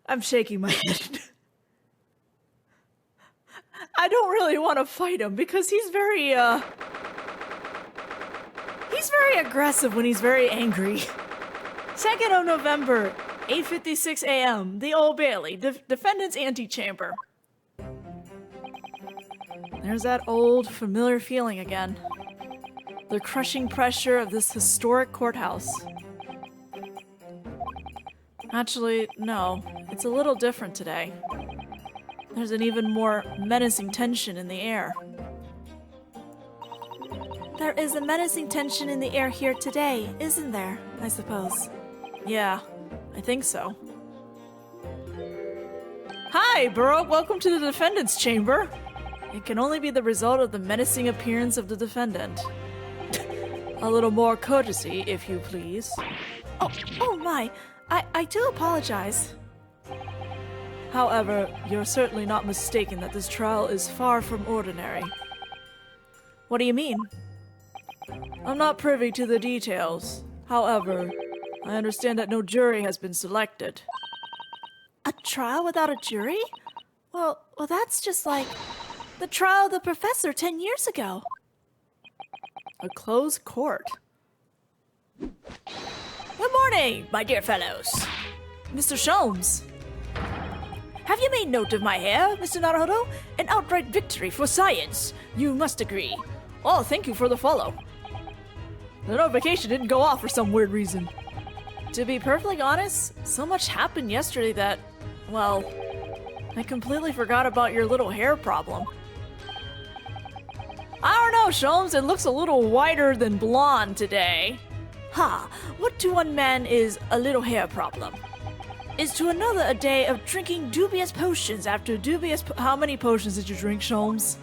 I'm shaking my head. I don't really want to fight him because he's very aggressive when he's very angry. 2nd of November, 8:56 a.m., the Old Bailey, defendant's antechamber. There's that old, familiar feeling again. The crushing pressure of this historic courthouse. Actually, no, it's a little different today. There's an even more menacing tension in the air. There is a menacing tension in the air here today, isn't there, I suppose? Yeah, I think so. Hi, Baroque, welcome to the defendant's chamber. It can only be the result of the menacing appearance of the defendant. A little more courtesy, if you please. Oh my, I do apologize. However, you're certainly not mistaken that this trial is far from ordinary. What do you mean? I'm not privy to the details. However, I understand that no jury has been selected. A trial without a jury? Well, that's just like the trial of the professor 10 years ago. A closed court. Good morning, my dear fellows. Mr. Sholmes. Have you made note of my hair, Mr. Naruhodo? An outright victory for science. You must agree. Oh, thank you for the follow. The notification didn't go off for some weird reason. To be perfectly honest, so much happened yesterday that, well, I completely forgot about your little hair problem. I don't know, Sholmes, it looks a little whiter than blonde today. Ha, what to one man is a little hair problem? Is to another a day of drinking dubious potions after dubious How many potions did you drink, Sholmes?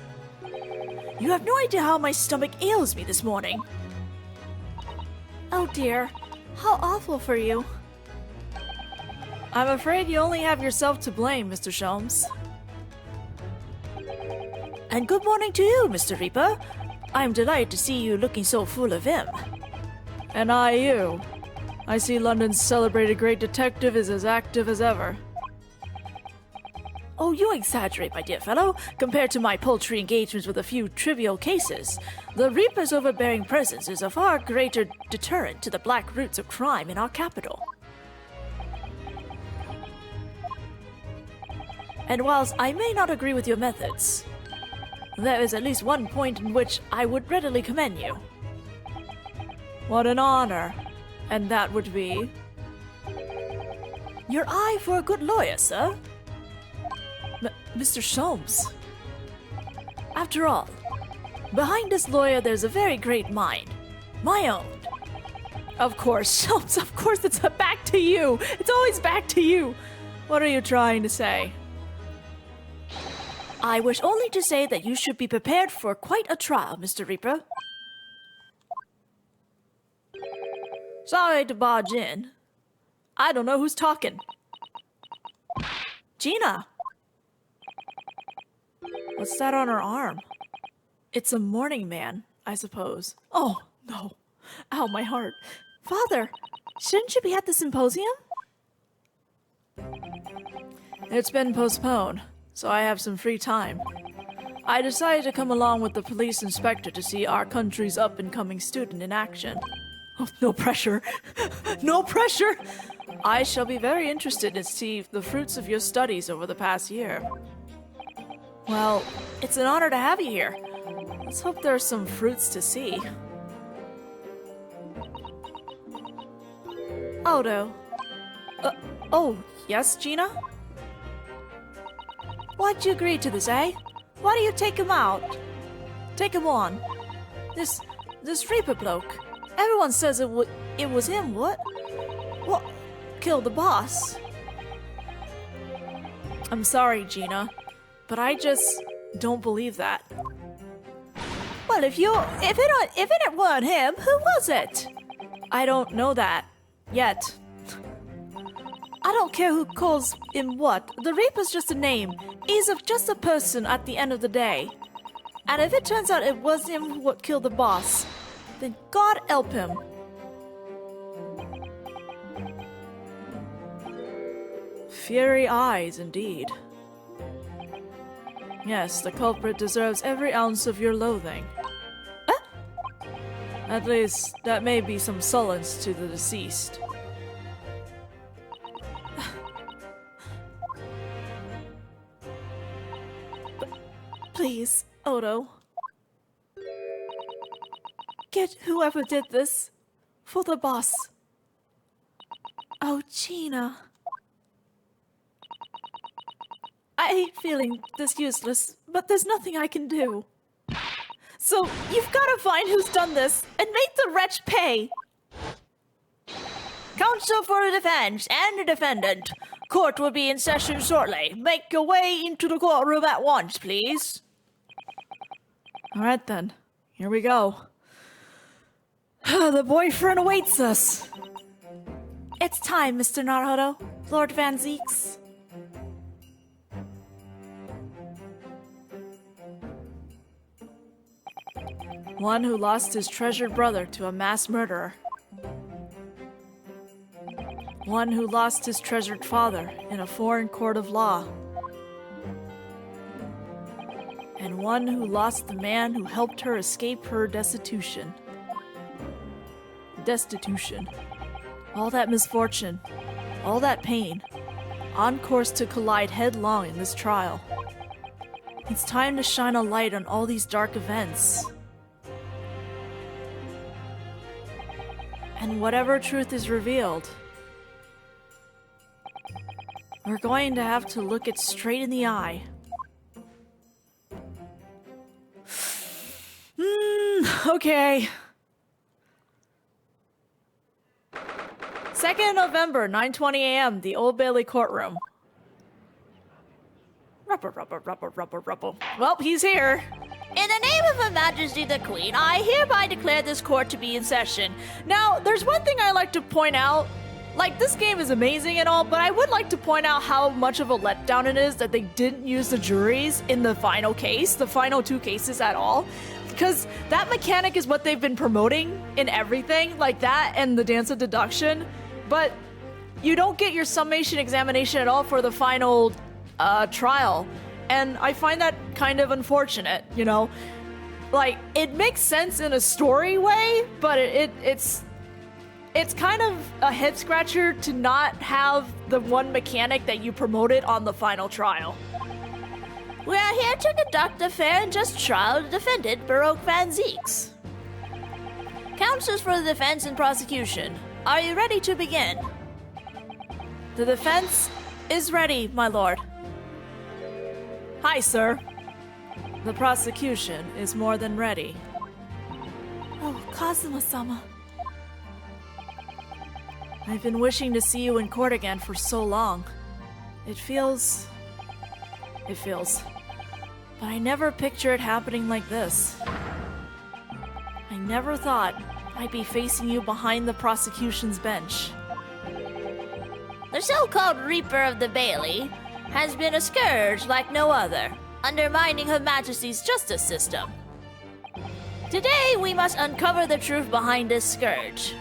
You have no idea how my stomach ails me this morning. Oh dear, how awful for you. I'm afraid you only have yourself to blame, Mr. Sholmes. And good morning to you, Mr. Reaper. I'm delighted to see you looking so full of vim. And I you. I see London's celebrated great detective is as active as ever. Oh, you exaggerate, my dear fellow. Compared to my paltry engagements with a few trivial cases, the Reaper's overbearing presence is a far greater deterrent to the black roots of crime in our capital. And whilst I may not agree with your methods, there is at least one point in which I would readily commend you. What an honor. And that would be? Your eye for a good lawyer, sir. Mr. Sholmes. After all, behind this lawyer there's a very great mind. My own. Of course, Sholmes, of course it's back to you. It's always back to you. What are you trying to say? I wish only to say that you should be prepared for quite a trial, Mr. Reaper. Sorry to barge in. I don't know who's talking. Gina! What's that on her arm? It's a mourning man, I suppose. Oh, no. Ow, my heart. Father, shouldn't you be at the symposium? It's been postponed, so I have some free time. I decided to come along with the police inspector to see our country's up-and-coming student in action. Oh, no pressure. No pressure! I shall be very interested to see the fruits of your studies over the past year. Well, it's an honor to have you here. Let's hope there are some fruits to see. Odo. Oh, yes, Gina? Why'd you agree to this, eh? Why do you take him out? Take him on. This Reaper bloke. Everyone says it was him, what? What? Killed the boss? I'm sorry, Gina, but I just don't believe that. Well, if it weren't him, who was it? I don't know that. Yet. I don't care who calls him what. The Reaper's just a name. He's just a person at the end of the day. And if it turns out it was him who killed the boss, then God help him. Fiery eyes, indeed. Yes, the culprit deserves every ounce of your loathing. At least, that may be some solace to the deceased. Please, Odo. Get whoever did this for the boss. Oh, Gina. I hate feeling this useless, but there's nothing I can do. So, you've got to find who's done this and make the wretch pay. Counsel for the defense and the defendant. Court will be in session shortly. Make your way into the courtroom at once, please. Alright then, here we go. The boyfriend awaits us. It's time, Mr. Naruto, Lord Van Zeeks. One who lost his treasured brother to a mass murderer. One who lost his treasured father in a foreign court of law. And one who lost the man who helped her escape her destitution. All that misfortune, all that pain, on course to collide headlong in this trial. It's time to shine a light on all these dark events. And whatever truth is revealed, we're going to have to look it straight in the eye. Okay. 2nd November, 9:20 a.m., the Old Bailey courtroom. Well, he's here. In the name of Her Majesty the Queen, I hereby declare this court to be in session. Now, there's one thing I like to point out. Like, this game is amazing and all, but I would like to point out how much of a letdown it is that they didn't use the juries in the final case, the final 2 cases at all. Because that mechanic is what they've been promoting in everything, like that and the dance of deduction. But you don't get your summation examination at all for the final trial. And I find that kind of unfortunate, you know? Like, it makes sense in a story way, but it's kind of a head scratcher to not have the one mechanic that you promoted on the final trial. We are here to conduct a fair and just trial of the defendant, Baroque Van Zeeks. Counsels for the defense and prosecution, are you ready to begin? The defense is ready, my lord. Hi, sir. The prosecution is more than ready. Oh, Kazuma-sama. I've been wishing to see you in court again for so long. It feels... But I never pictured it happening like this. I never thought I'd be facing you behind the prosecution's bench. The so-called Reaper of the Bailey has been a scourge like no other, undermining Her Majesty's justice system. Today, we must uncover the truth behind this scourge.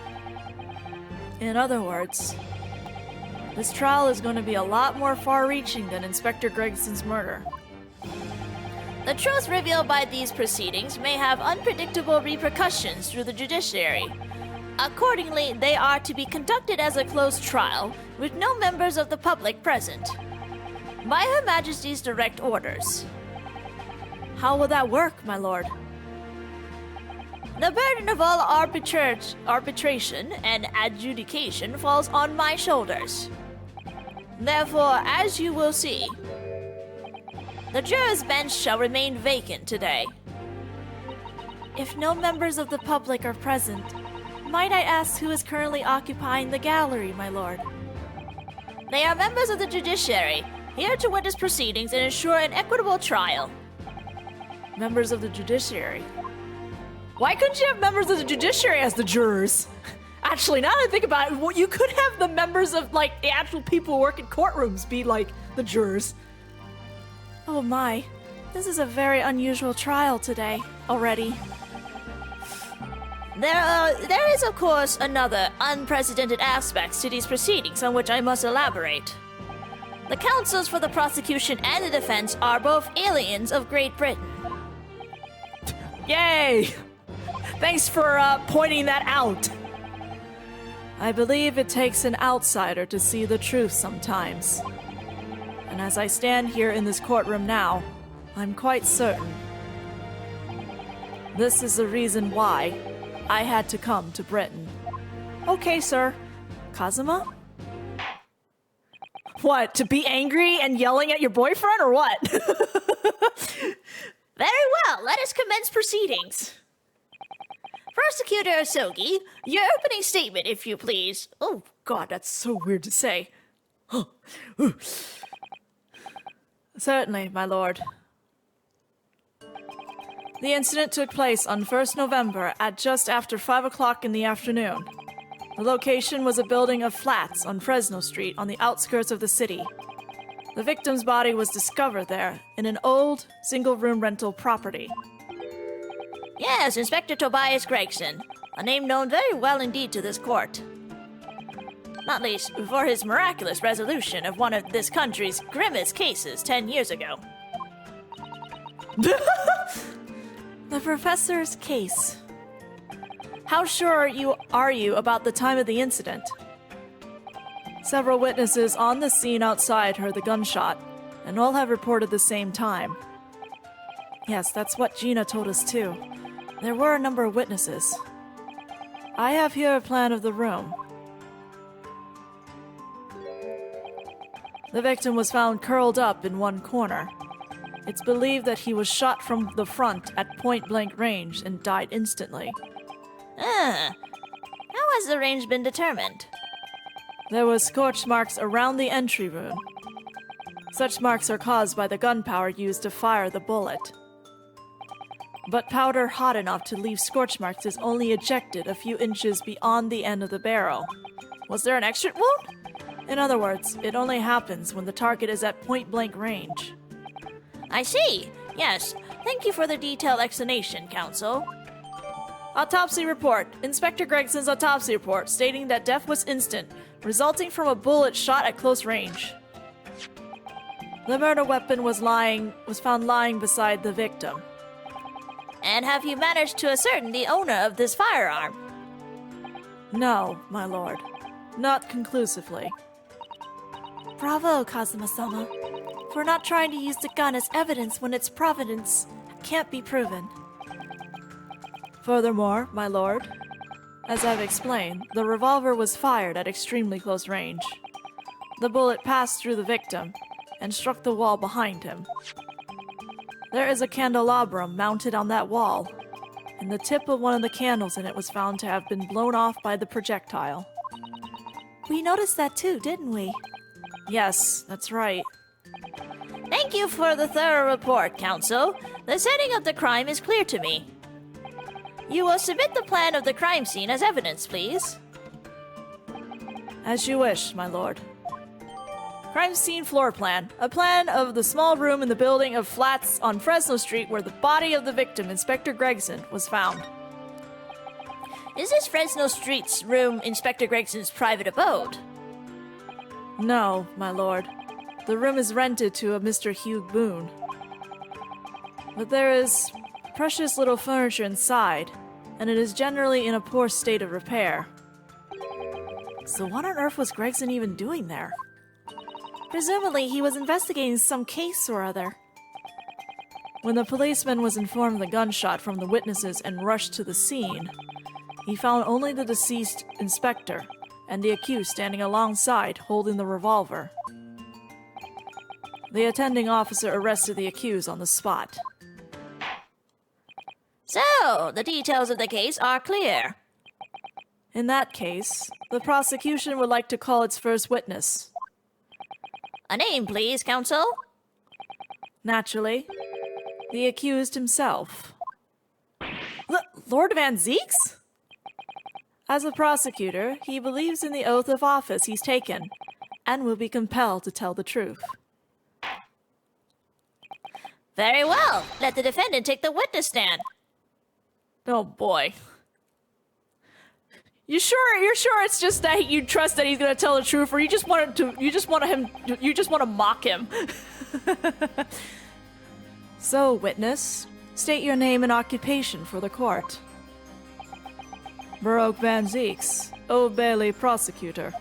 In other words, this trial is going to be a lot more far-reaching than Inspector Gregson's murder. The truth revealed by these proceedings may have unpredictable repercussions through the judiciary. Accordingly, they are to be conducted as a closed trial, with no members of the public present. By Her Majesty's direct orders. How will that work, my lord? The burden of all arbitration and adjudication falls on my shoulders. Therefore, as you will see, the jurors' bench shall remain vacant today. If no members of the public are present, might I ask who is currently occupying the gallery, my lord? They are members of the judiciary, here to witness proceedings and ensure an equitable trial. Members of the judiciary? Why couldn't you have members of the judiciary as the jurors? Actually, now that I think about it, well, you could have the members of, like, the actual people who work in courtrooms be, like, the jurors. Oh my, this is a very unusual trial today, already. There is, of course, another unprecedented aspect to these proceedings on which I must elaborate. The counsels for the prosecution and the defense are both aliens of Great Britain. Yay! Thanks for pointing that out. I believe it takes an outsider to see the truth sometimes. And as I stand here in this courtroom now, I'm quite certain. This is the reason why I had to come to Britain. Okay, sir. Kazuma? What, to be angry and yelling at your boyfriend, or what? Very well, let us commence proceedings. Prosecutor Osogi, your opening statement, if you please. Oh, God, that's so weird to say. Certainly, my lord. The incident took place on 1st November at just after 5 o'clock in the afternoon. The location was a building of flats on Fresno Street on the outskirts of the city. The victim's body was discovered there in an old, single-room rental property. Yes, Inspector Tobias Gregson, a name known very well indeed to this court. Not least for his miraculous resolution of one of this country's grimmest cases 10 years ago. The professor's case. How sure are you about the time of the incident? Several witnesses on the scene outside heard the gunshot, and all have reported the same time. Yes, that's what Gina told us too. There were a number of witnesses. I have here a plan of the room. The victim was found curled up in one corner. It's believed that he was shot from the front at point-blank range and died instantly. How has the range been determined? There were scorch marks around the entry wound. Such marks are caused by the gunpowder used to fire the bullet. But powder hot enough to leave scorch marks is only ejected a few inches beyond the end of the barrel. Was there an exit wound? In other words, it only happens when the target is at point-blank range. I see. Yes. Thank you for the detailed explanation, counsel. Autopsy report. Inspector Gregson's autopsy report stating that death was instant, resulting from a bullet shot at close range. The murder weapon was found lying beside the victim. And have you managed to ascertain the owner of this firearm? No, my lord. Not conclusively. Bravo, Kazuma-sama. For not trying to use the gun as evidence when its provenance can't be proven. Furthermore, my lord, as I've explained, the revolver was fired at extremely close range. The bullet passed through the victim and struck the wall behind him. There is a candelabrum mounted on that wall, and the tip of one of the candles in it was found to have been blown off by the projectile. We noticed that too, didn't we? Yes, that's right. Thank you for the thorough report, counsel. The setting of the crime is clear to me. You will submit the plan of the crime scene as evidence, please. As you wish, my lord. Crime scene floor plan. A plan of the small room in the building of flats on Fresno Street where the body of the victim, Inspector Gregson, was found. Is this Fresno Street's room Inspector Gregson's private abode? No, my lord. The room is rented to a Mr. Hugh Boone. But there is precious little furniture inside, and it is generally in a poor state of repair. So what on earth was Gregson even doing there? Presumably he was investigating some case or other. When the policeman was informed of the gunshot from the witnesses and rushed to the scene, he found only the deceased inspector and the accused standing alongside holding the revolver. The attending officer arrested the accused on the spot. So, the details of the case are clear. In that case, the prosecution would like to call its first witness. A name, please, counsel. Naturally, the accused himself. Lord Van Zeeks? As a prosecutor, he believes in the oath of office he's taken, and will be compelled to tell the truth. Very well. Let the defendant take the witness stand. Oh boy. You sure? You're sure it's just that you trust that he's gonna tell the truth, or you just want to mock him? So, witness, state your name and occupation for the court. Baroque Van Zeeks, Old Bailey prosecutor.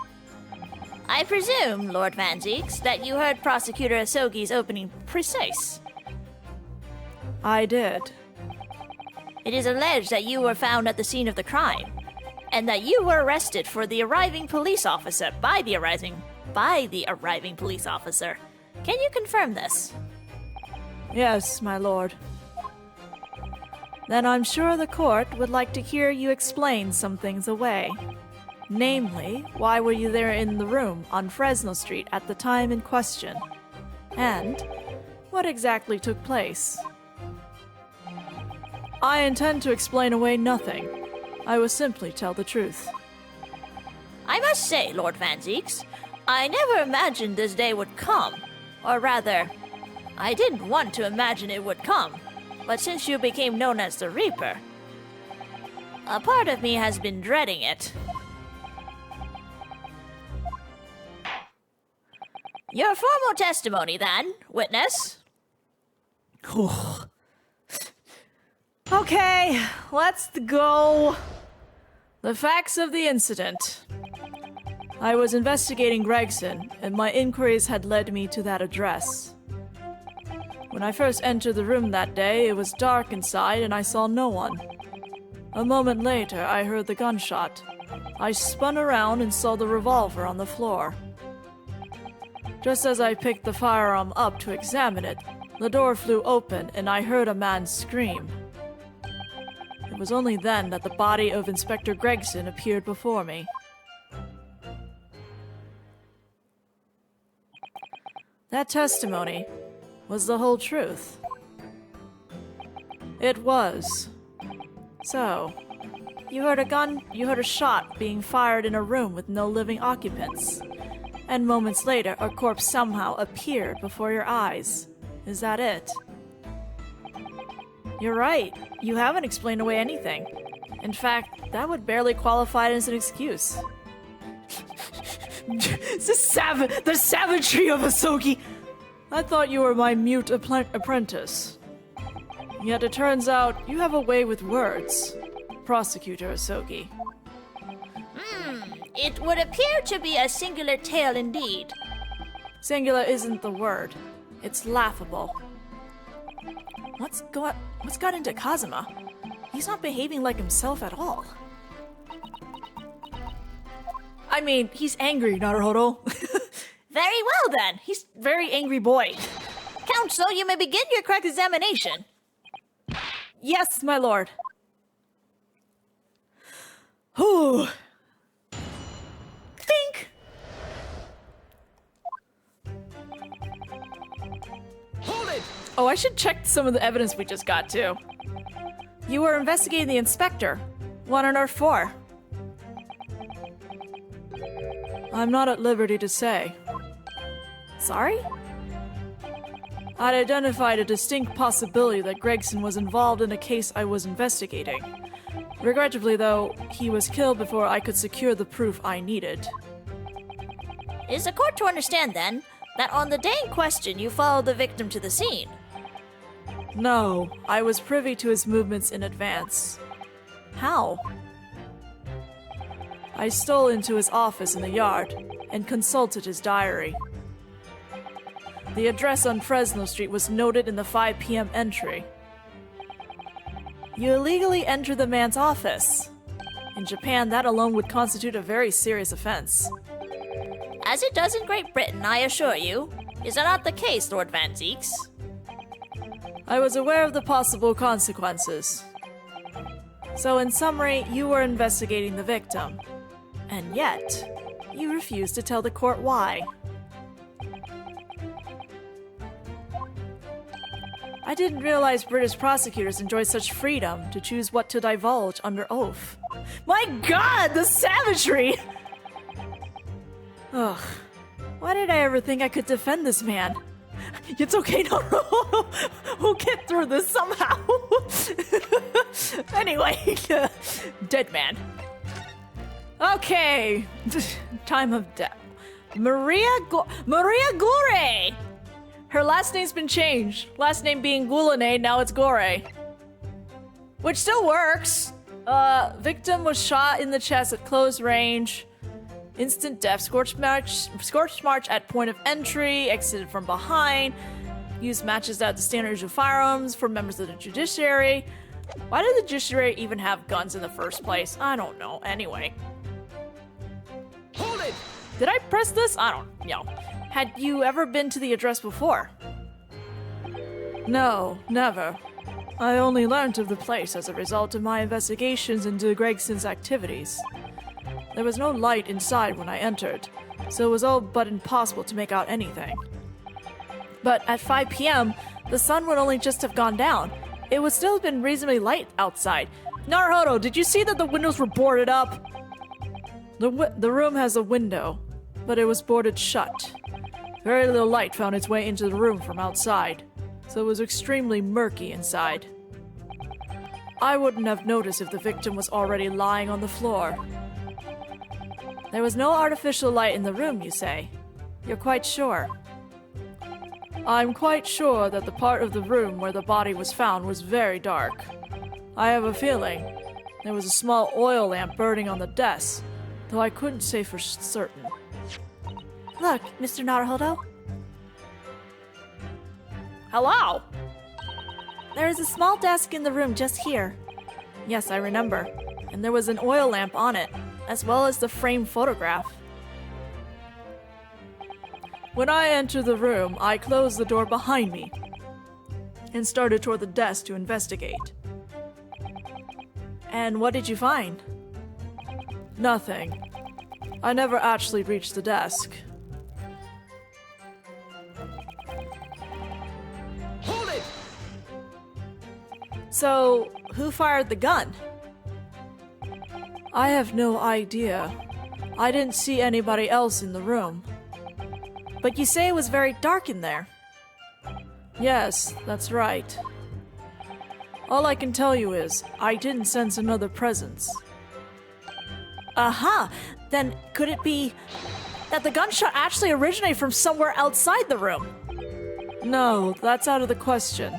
I presume, Lord Van Zeeks, that you heard Prosecutor Asogi's opening precise. I did. It is alleged that you were found at the scene of the crime, and that you were arrested for the arriving police officer by the arriving police officer. Can you confirm this? Yes, my lord. Then I'm sure the court would like to hear you explain some things away. Namely, why were you there in the room on Fresno Street at the time in question? And what exactly took place? I intend to explain away nothing. I will simply tell the truth. I must say, Lord Van Zeeks, I never imagined this day would come. Or rather, I didn't want to imagine it would come. But since you became known as the Reaper, a part of me has been dreading it. Your formal testimony, then, witness. Okay, let's go. The facts of the incident. I was investigating Gregson, and my inquiries had led me to that address. When I first entered the room that day, it was dark inside and I saw no one. A moment later, I heard the gunshot. I spun around and saw the revolver on the floor. Just as I picked the firearm up to examine it, the door flew open and I heard a man scream. It was only then that the body of Inspector Gregson appeared before me. That testimony was the whole truth. It was. So, you heard a shot being fired in a room with no living occupants. And moments later, a corpse somehow appeared before your eyes. Is that it? You're right. You haven't explained away anything. In fact, that would barely qualify as an excuse. The savagery of Asogi! I thought you were my mute apprentice. Yet it turns out you have a way with words, Prosecutor Asogi. It would appear to be a singular tale indeed. Singular isn't the word. It's laughable. What's got into Kazuma? He's not behaving like himself at all. I mean, he's angry, Naruhodo. Very well then. He's a very angry boy. Counsel, you may begin your correct examination. Yes, my lord. Whew. Think. Hold it! Oh, I should check some of the evidence we just got, too. You were investigating the inspector. What on earth for? I'm not at liberty to say. Sorry? I'd identified a distinct possibility that Gregson was involved in a case I was investigating. Regrettably, though, he was killed before I could secure the proof I needed. Is the court to understand, then, that on the day in question you followed the victim to the scene? No, I was privy to his movements in advance. How? I stole into his office in the yard and consulted his diary. The address on Fresno Street was noted in the 5 p.m. entry. You illegally entered the man's office. In Japan, that alone would constitute a very serious offense. As it does in Great Britain, I assure you. Is that not the case, Lord Van Zeeks? I was aware of the possible consequences. So in summary, you were investigating the victim. And yet, you refused to tell the court why. I didn't realize British prosecutors enjoy such freedom to choose what to divulge under oath. My god, the savagery! Ugh. Why did I ever think I could defend this man? It's okay, no. We'll get through this somehow. Anyway, dead man. Okay. Time of death. Maria Gore! Her last name's been changed. Last name being Goulinet, now it's Gore. Which still works. Victim was shot in the chest at close range. Instant death. Scorched march at point of entry. Exited from behind. Used matches that the standards of firearms for members of the judiciary. Why did the judiciary even have guns in the first place? I don't know. Anyway. Hold it! Did I press this? I don't know. Had you ever been to the address before? No, never. I only learned of the place as a result of my investigations into Gregson's activities. There was no light inside when I entered, so it was all but impossible to make out anything. But at 5 p.m., the sun would only just have gone down. It would still have been reasonably light outside. Naruhodo, did you see that the windows were boarded up? The room has a window, but it was boarded shut. Very little light found its way into the room from outside, so it was extremely murky inside. I wouldn't have noticed if the victim was already lying on the floor. There was no artificial light in the room, you say? You're quite sure? I'm quite sure that the part of the room where the body was found was very dark. I have a feeling there was a small oil lamp burning on the desk, though I couldn't say for certain. Look, Mr. Naruhodo. Hello? There is a small desk in the room just here. Yes, I remember. And there was an oil lamp on it, as well as the framed photograph. When I entered the room, I closed the door behind me and started toward the desk to investigate. And what did you find? Nothing. I never actually reached the desk. Hold it! So, who fired the gun? I have no idea. I didn't see anybody else in the room. But you say it was very dark in there. Yes, that's right. All I can tell you is, I didn't sense another presence. Aha! Then could it be that the gunshot actually originated from somewhere outside the room? No, that's out of the question.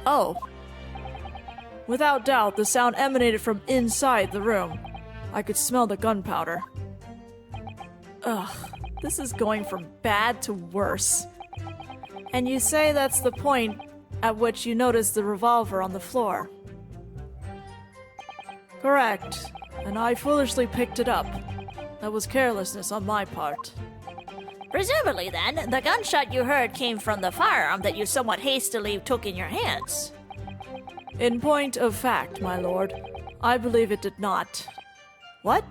Oh. Without doubt, the sound emanated from inside the room. I could smell the gunpowder. Ugh, this is going from bad to worse. And you say that's the point at which you noticed the revolver on the floor. Correct. And I foolishly picked it up. That was carelessness on my part. Presumably, then, the gunshot you heard came from the firearm that you somewhat hastily took in your hands. In point of fact, my lord, I believe it did not. What?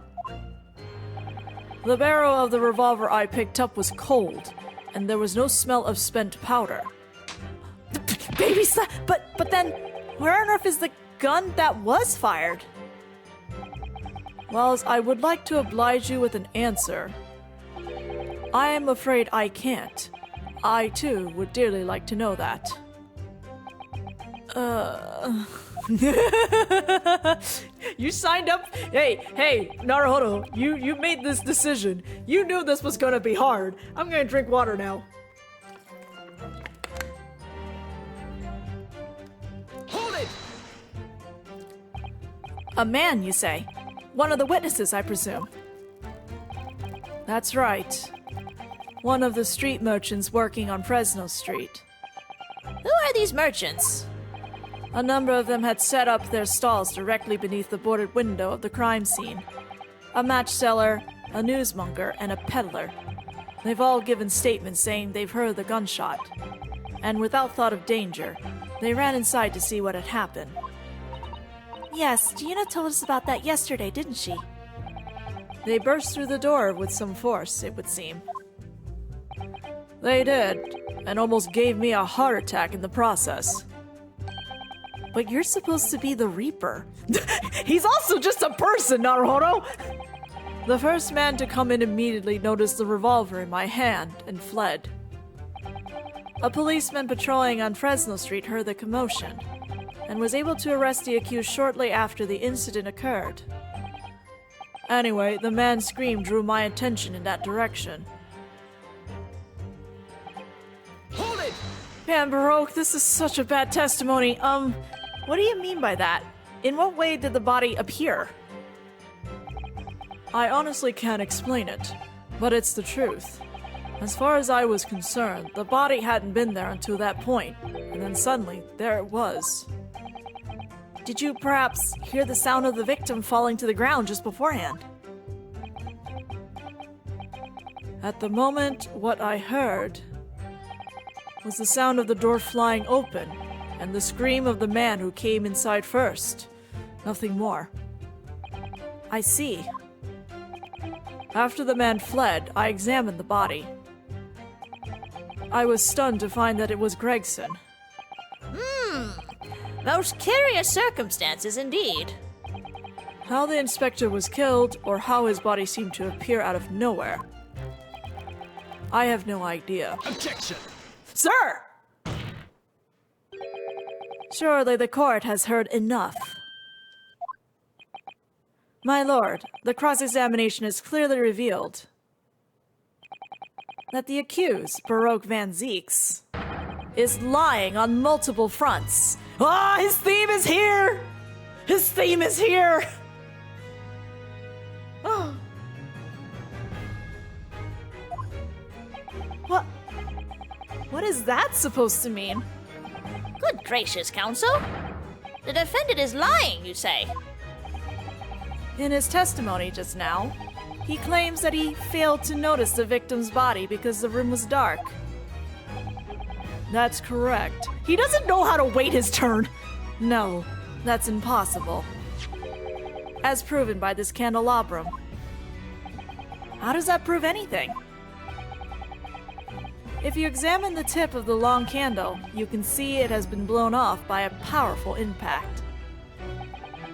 The barrel of the revolver I picked up was cold, and there was no smell of spent powder. Baby slap! But then, where on earth is the gun that was fired? Wells, I would like to oblige you with an answer. I am afraid I can't. I, too, would dearly like to know that. You signed up? Hey, Naruhodo, you made this decision. You knew this was gonna be hard. I'm gonna drink water now. Hold it! A man, you say? One of the witnesses, I presume. That's right. One of the street merchants working on Fresno Street. Who are these merchants? A number of them had set up their stalls directly beneath the boarded window of the crime scene. A match seller, a newsmonger, and a peddler. They've all given statements saying they've heard the gunshot. And without thought of danger, they ran inside to see what had happened. Yes, Gina told us about that yesterday, didn't she? They burst through the door with some force, it would seem. They did, and almost gave me a heart attack in the process. But you're supposed to be the Reaper. He's also just a person, Naruhodo! The first man to come in immediately noticed the revolver in my hand and fled. A policeman patrolling on Fresno Street heard the commotion and was able to arrest the accused shortly after the incident occurred. Anyway, the man's scream drew my attention in that direction. Hold it! Man, Baroque, this is such a bad testimony. What do you mean by that? In what way did the body appear? I honestly can't explain it, but it's the truth. As far as I was concerned, the body hadn't been there until that point, and then suddenly, there it was. Did you perhaps hear the sound of the victim falling to the ground just beforehand? At the moment, what I heard was the sound of the door flying open and the scream of the man who came inside first. Nothing more. I see. After the man fled, I examined the body. I was stunned to find that it was Gregson. Most curious circumstances indeed. How the inspector was killed, or how his body seemed to appear out of nowhere, I have no idea. Objection! Sir! Surely the court has heard enough. My lord, the cross-examination has clearly revealed that the accused, Baroque Van Zeeks, is lying on multiple fronts. Ah, his theme is here! His theme is here! Oh. What is that supposed to mean? Good gracious, counsel. The defendant is lying, you say? In his testimony just now, he claims that he failed to notice the victim's body because the room was dark. That's correct. He doesn't know how to wait his turn. No, that's impossible. As proven by this candelabrum. How does that prove anything? If you examine the tip of the long candle, you can see it has been blown off by a powerful impact.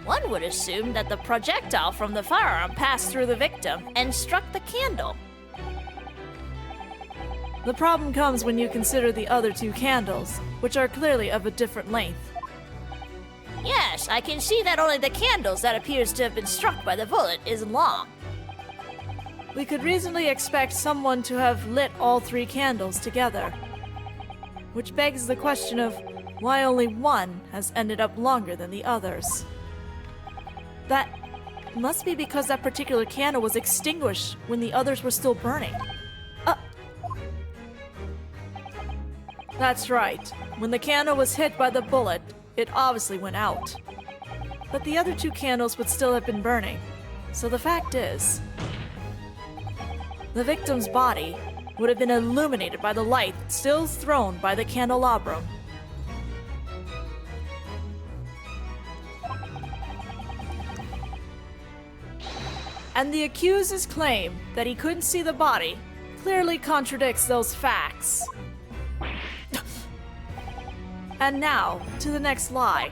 One would assume that the projectile from the firearm passed through the victim and struck the candle. The problem comes when you consider the other two candles, which are clearly of a different length. Yes, I can see that only the candles that appears to have been struck by the bullet is long. We could reasonably expect someone to have lit all three candles together. Which begs the question of why only one has ended up longer than the others. That must be because that particular candle was extinguished when the others were still burning. That's right. When the candle was hit by the bullet, it obviously went out. But the other two candles would still have been burning. So the fact is, the victim's body would have been illuminated by the light still thrown by the candelabrum. And the accuser's claim that he couldn't see the body clearly contradicts those facts. And now, to the next lie.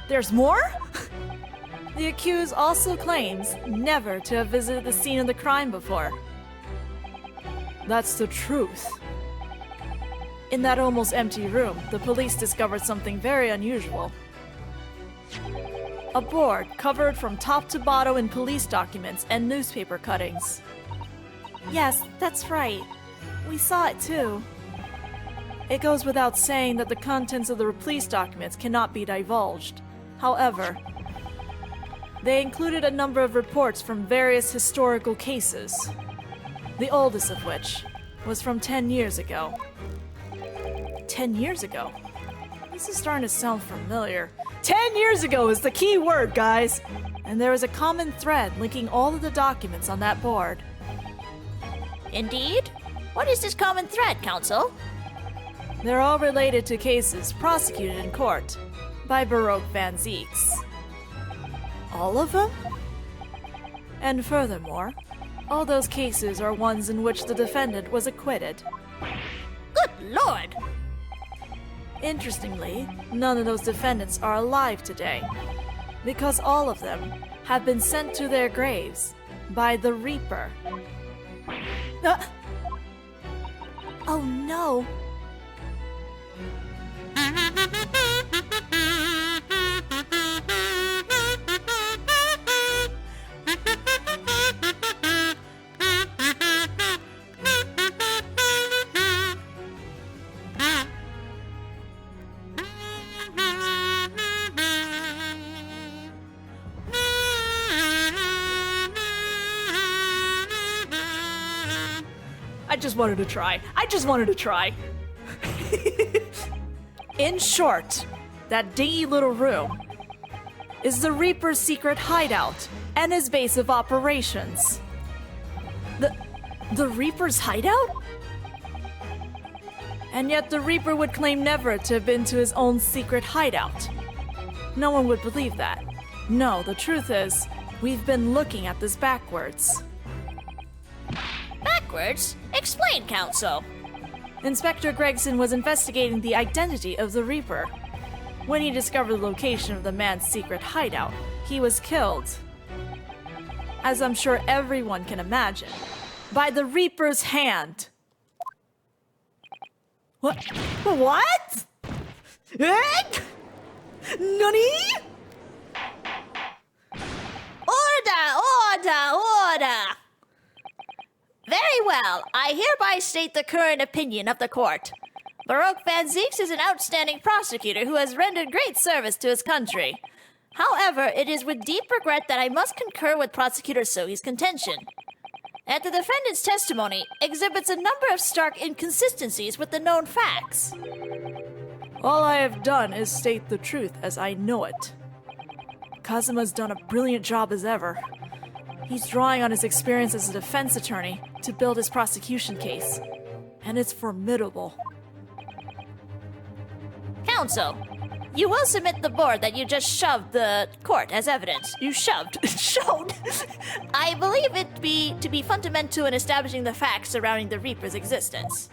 There's more? The accused also claims never to have visited the scene of the crime before. That's the truth. In that almost empty room, the police discovered something very unusual. A board covered from top to bottom in police documents and newspaper cuttings. Yes, that's right. We saw it too. It goes without saying that the contents of the police documents cannot be divulged. However, they included a number of reports from various historical cases, the oldest of which was from 10 years ago. 10 years ago? This is starting to sound familiar. 10 years ago is the key word, guys! And there is a common thread linking all of the documents on that board. Indeed? What is this common thread, counsel? They're all related to cases prosecuted in court by Baroque Van Zeeks. All of them? And furthermore, all those cases are ones in which the defendant was acquitted. Good Lord! Interestingly, none of those defendants are alive today, because all of them have been sent to their graves by the Reaper. Oh no! I just wanted to try. In short, that dingy little room is the Reaper's secret hideout and his base of operations. The Reaper's hideout? And yet the Reaper would claim never to have been to his own secret hideout. No one would believe that. No, the truth is, we've been looking at this backwards. Backwards? Explain, Counsel. Inspector Gregson was investigating the identity of the Reaper. When he discovered the location of the man's secret hideout, he was killed. As I'm sure everyone can imagine, by the Reaper's hand. What? What? Nani? Order! Very well. I hereby state the current opinion of the court. Baroque Van Zeeks is an outstanding prosecutor who has rendered great service to his country. However, it is with deep regret that I must concur with Prosecutor Sohi's contention. That the defendant's testimony exhibits a number of stark inconsistencies with the known facts. All I have done is state the truth as I know it. Kazuma's done a brilliant job as ever. He's drawing on his experience as a defense attorney to build his prosecution case. And it's formidable. Counsel, you will submit the board that you just shoved the court as evidence. You shoved. Showed. I believe it to be fundamental in establishing the facts surrounding the Reaper's existence.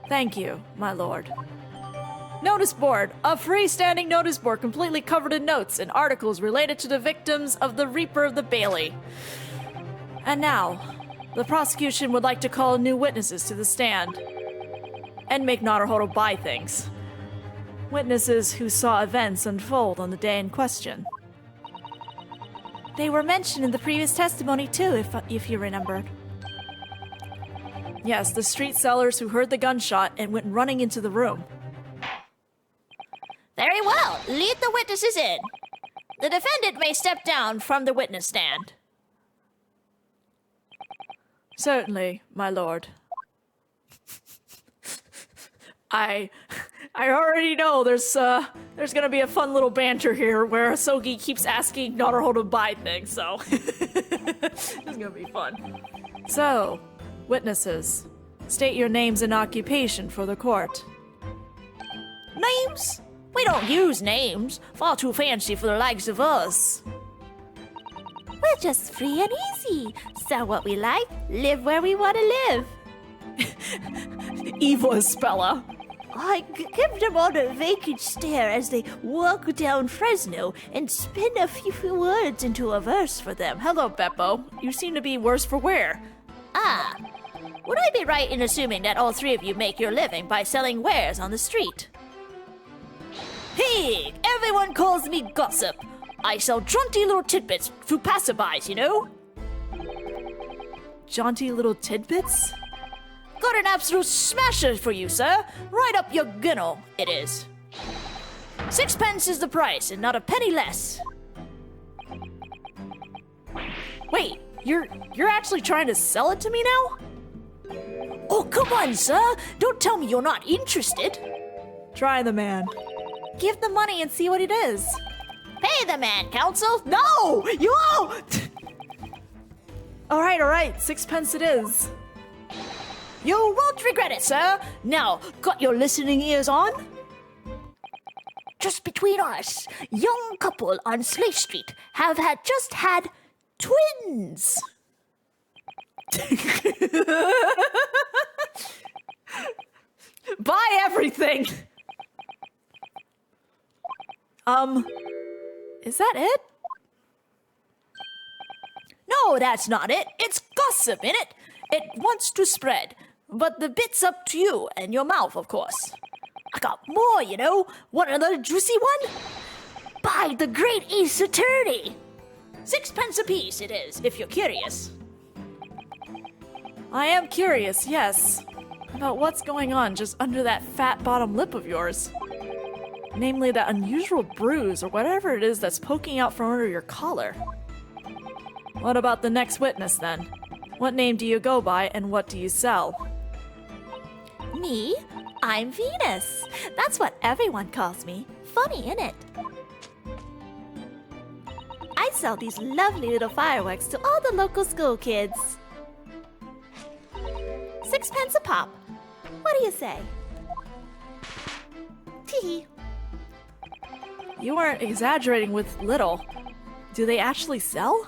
Thank you, my lord. Notice board. A freestanding notice board completely covered in notes and articles related to the victims of the Reaper of the Bailey. And now, the prosecution would like to call new witnesses to the stand and make Naruhodo buy things. Witnesses who saw events unfold on the day in question. They were mentioned in the previous testimony too, if you remembered. Yes, the street sellers who heard the gunshot and went running into the room. Very well. Lead the witnesses in. The defendant may step down from the witness stand. Certainly, my lord. I already know there's gonna be a fun little banter here where Asogi keeps asking Naruhodo to buy things, so it's gonna be fun. So, witnesses, state your names and occupation for the court. Names? We don't use names. Far too fancy for the likes of us. We're just free and easy. So what we like, live where we want to live. Evil Espella. I give them all a vacant stare as they walk down Fresno and spin a few words into a verse for them. Hello, Beppo. You seem to be worse for wear. Ah, would I be right in assuming that all three of you make your living by selling wares on the street? Hey, everyone calls me Gossip. I sell jaunty little tidbits to passerbys, you know? Jaunty little tidbits? Got an absolute smasher for you, sir. Right up your gunnel, it is. 6 pence is the price, and not a penny less. Wait, you're actually trying to sell it to me now? Oh, come on, sir. Don't tell me you're not interested. Try the man. Give the money and see what it is. Pay the man, Counsel. No! You won't! Alright, 6 pence it is. You won't regret it, sir. Now, got your listening ears on? Just between us, young couple on Slave Street have just had twins. Buy everything! Is that it? No, that's not it. It's gossip, innit? It wants to spread. But the bit's up to you and your mouth, of course. I got more, you know. Want another juicy one? By the great Ace Attorney. 6 pence apiece it is, if you're curious. I am curious, yes. About what's going on just under that fat bottom lip of yours. Namely, that unusual bruise or whatever it is that's poking out from under your collar. What about the next witness, then? What name do you go by and what do you sell? Me? I'm Venus. That's what everyone calls me. Funny, innit? I sell these lovely little fireworks to all the local school kids. 6 pence a pop. What do you say? Tee. You aren't exaggerating with little. Do they actually sell?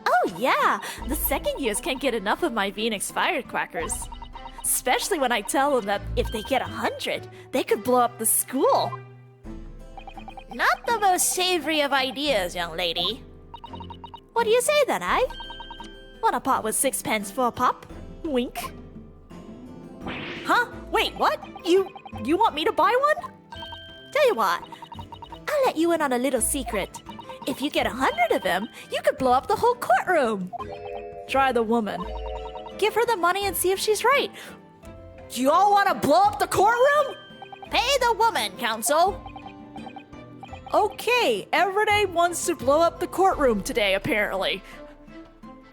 Oh yeah, the second years can't get enough of my Phoenix firecrackers. Especially when I tell them that if they get 100, they could blow up the school. Not the most savory of ideas, young lady. What do you say then, eh? Want a pot with 6 pence for a pop? Wink. Huh? Wait, what? You want me to buy one? Tell you what, I'll let you in on a little secret. If you get 100 of them, you could blow up the whole courtroom. Try the woman. Give her the money and see if she's right. Do you all want to blow up the courtroom? Pay the woman, counsel. Okay, Everyday wants to blow up the courtroom today, apparently.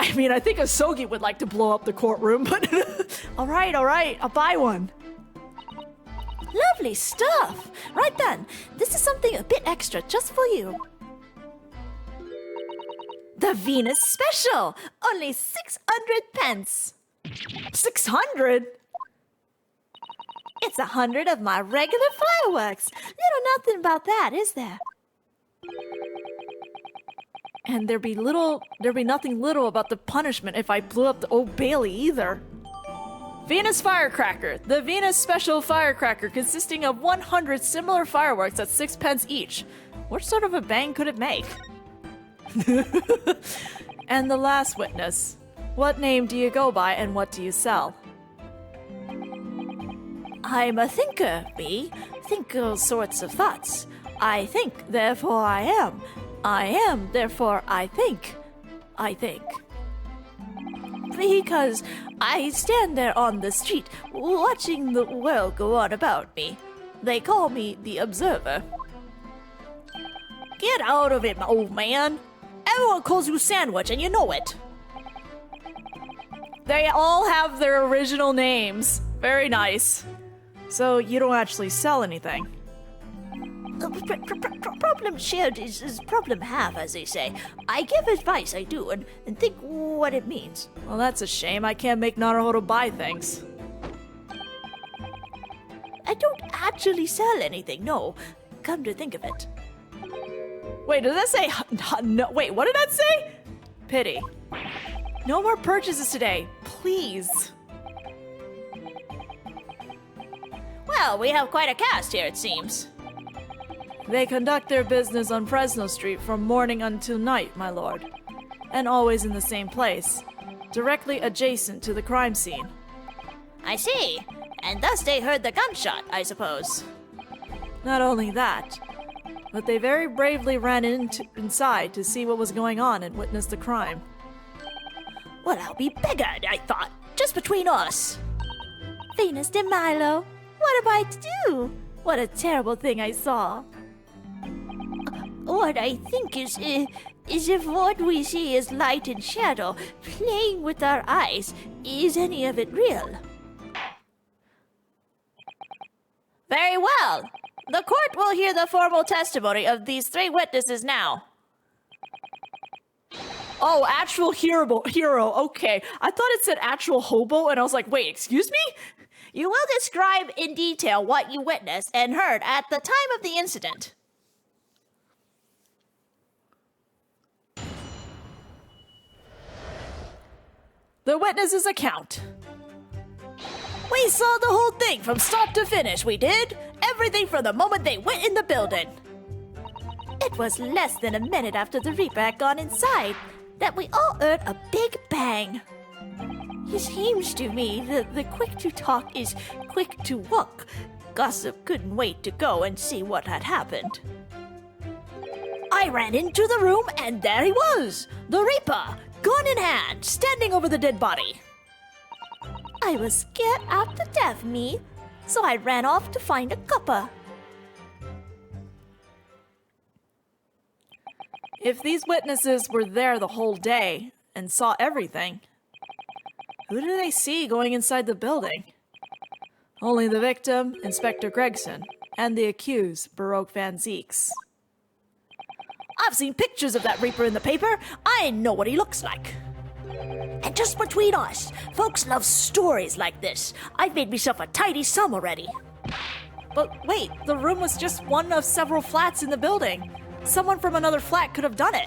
I mean, I think Asogi would like to blow up the courtroom, but all right, I'll buy one. Lovely stuff. Right then, this is something a bit extra just for you. The Venus Special! Only 600 pence. 600? It's 100 of my regular fireworks. Little nothing about that, is there? And there'd be nothing little about the punishment if I blew up the Old Bailey either. Venus Firecracker. The Venus Special Firecracker consisting of 100 similar fireworks at 6 pence each. What sort of a bang could it make? And the last witness. What name do you go by and what do you sell? I'm a thinker, me. Think all sorts of thoughts. I think, therefore I am. I am, therefore I think. I think. Because I stand there on the street, watching the world go on about me. They call me the Observer. Get out of it, my old man. Everyone calls you Sandwich, and you know it. They all have their original names. Very nice. So you don't actually sell anything? Problem shared is problem half, as they say. I give advice, I do, and think what it means. Well, that's a shame. I can't make Naruhodo buy things. I don't actually sell anything, no. Come to think of it. Wait, did that say... No, wait, what did that say? Pity. No more purchases today, please. Well, we have quite a cast here, it seems. They conduct their business on Fresno Street from morning until night, my lord. And always in the same place, directly adjacent to the crime scene. I see. And thus they heard the gunshot, I suppose. Not only that, but they very bravely ran inside to see what was going on and witness the crime. Well, I'll be beggared, I thought. Just between us. Venus de Milo, what am I to do? What a terrible thing I saw. What I think is if what we see is light and shadow, playing with our eyes, is any of it real? Very well. The court will hear the formal testimony of these 3 witnesses now. Oh, actual hero. Okay. I thought it said actual hobo, and I was like, wait, excuse me? You will describe in detail what you witnessed and heard at the time of the incident. The witness's account. We saw the whole thing from start to finish, we did. Everything from the moment they went in the building. It was less than a minute after the Reaper had gone inside that we all heard a big bang. It seems to me that the quick to talk is quick to walk. Gossip couldn't wait to go and see what had happened. I ran into the room and there he was, the Reaper, gun in hand, standing over the dead body. I was scared out to death, me, so I ran off to find a cuppa. If these witnesses were there the whole day, and saw everything. Who do they see going inside the building? Only the victim, Inspector Gregson, and the accused, Baroque Van Zeeks. I've seen pictures of that Reaper in the paper. I know what he looks like. And just between us, folks love stories like this. I've made myself a tidy sum already. But wait, the room was just one of several flats in the building. Someone from another flat could have done it.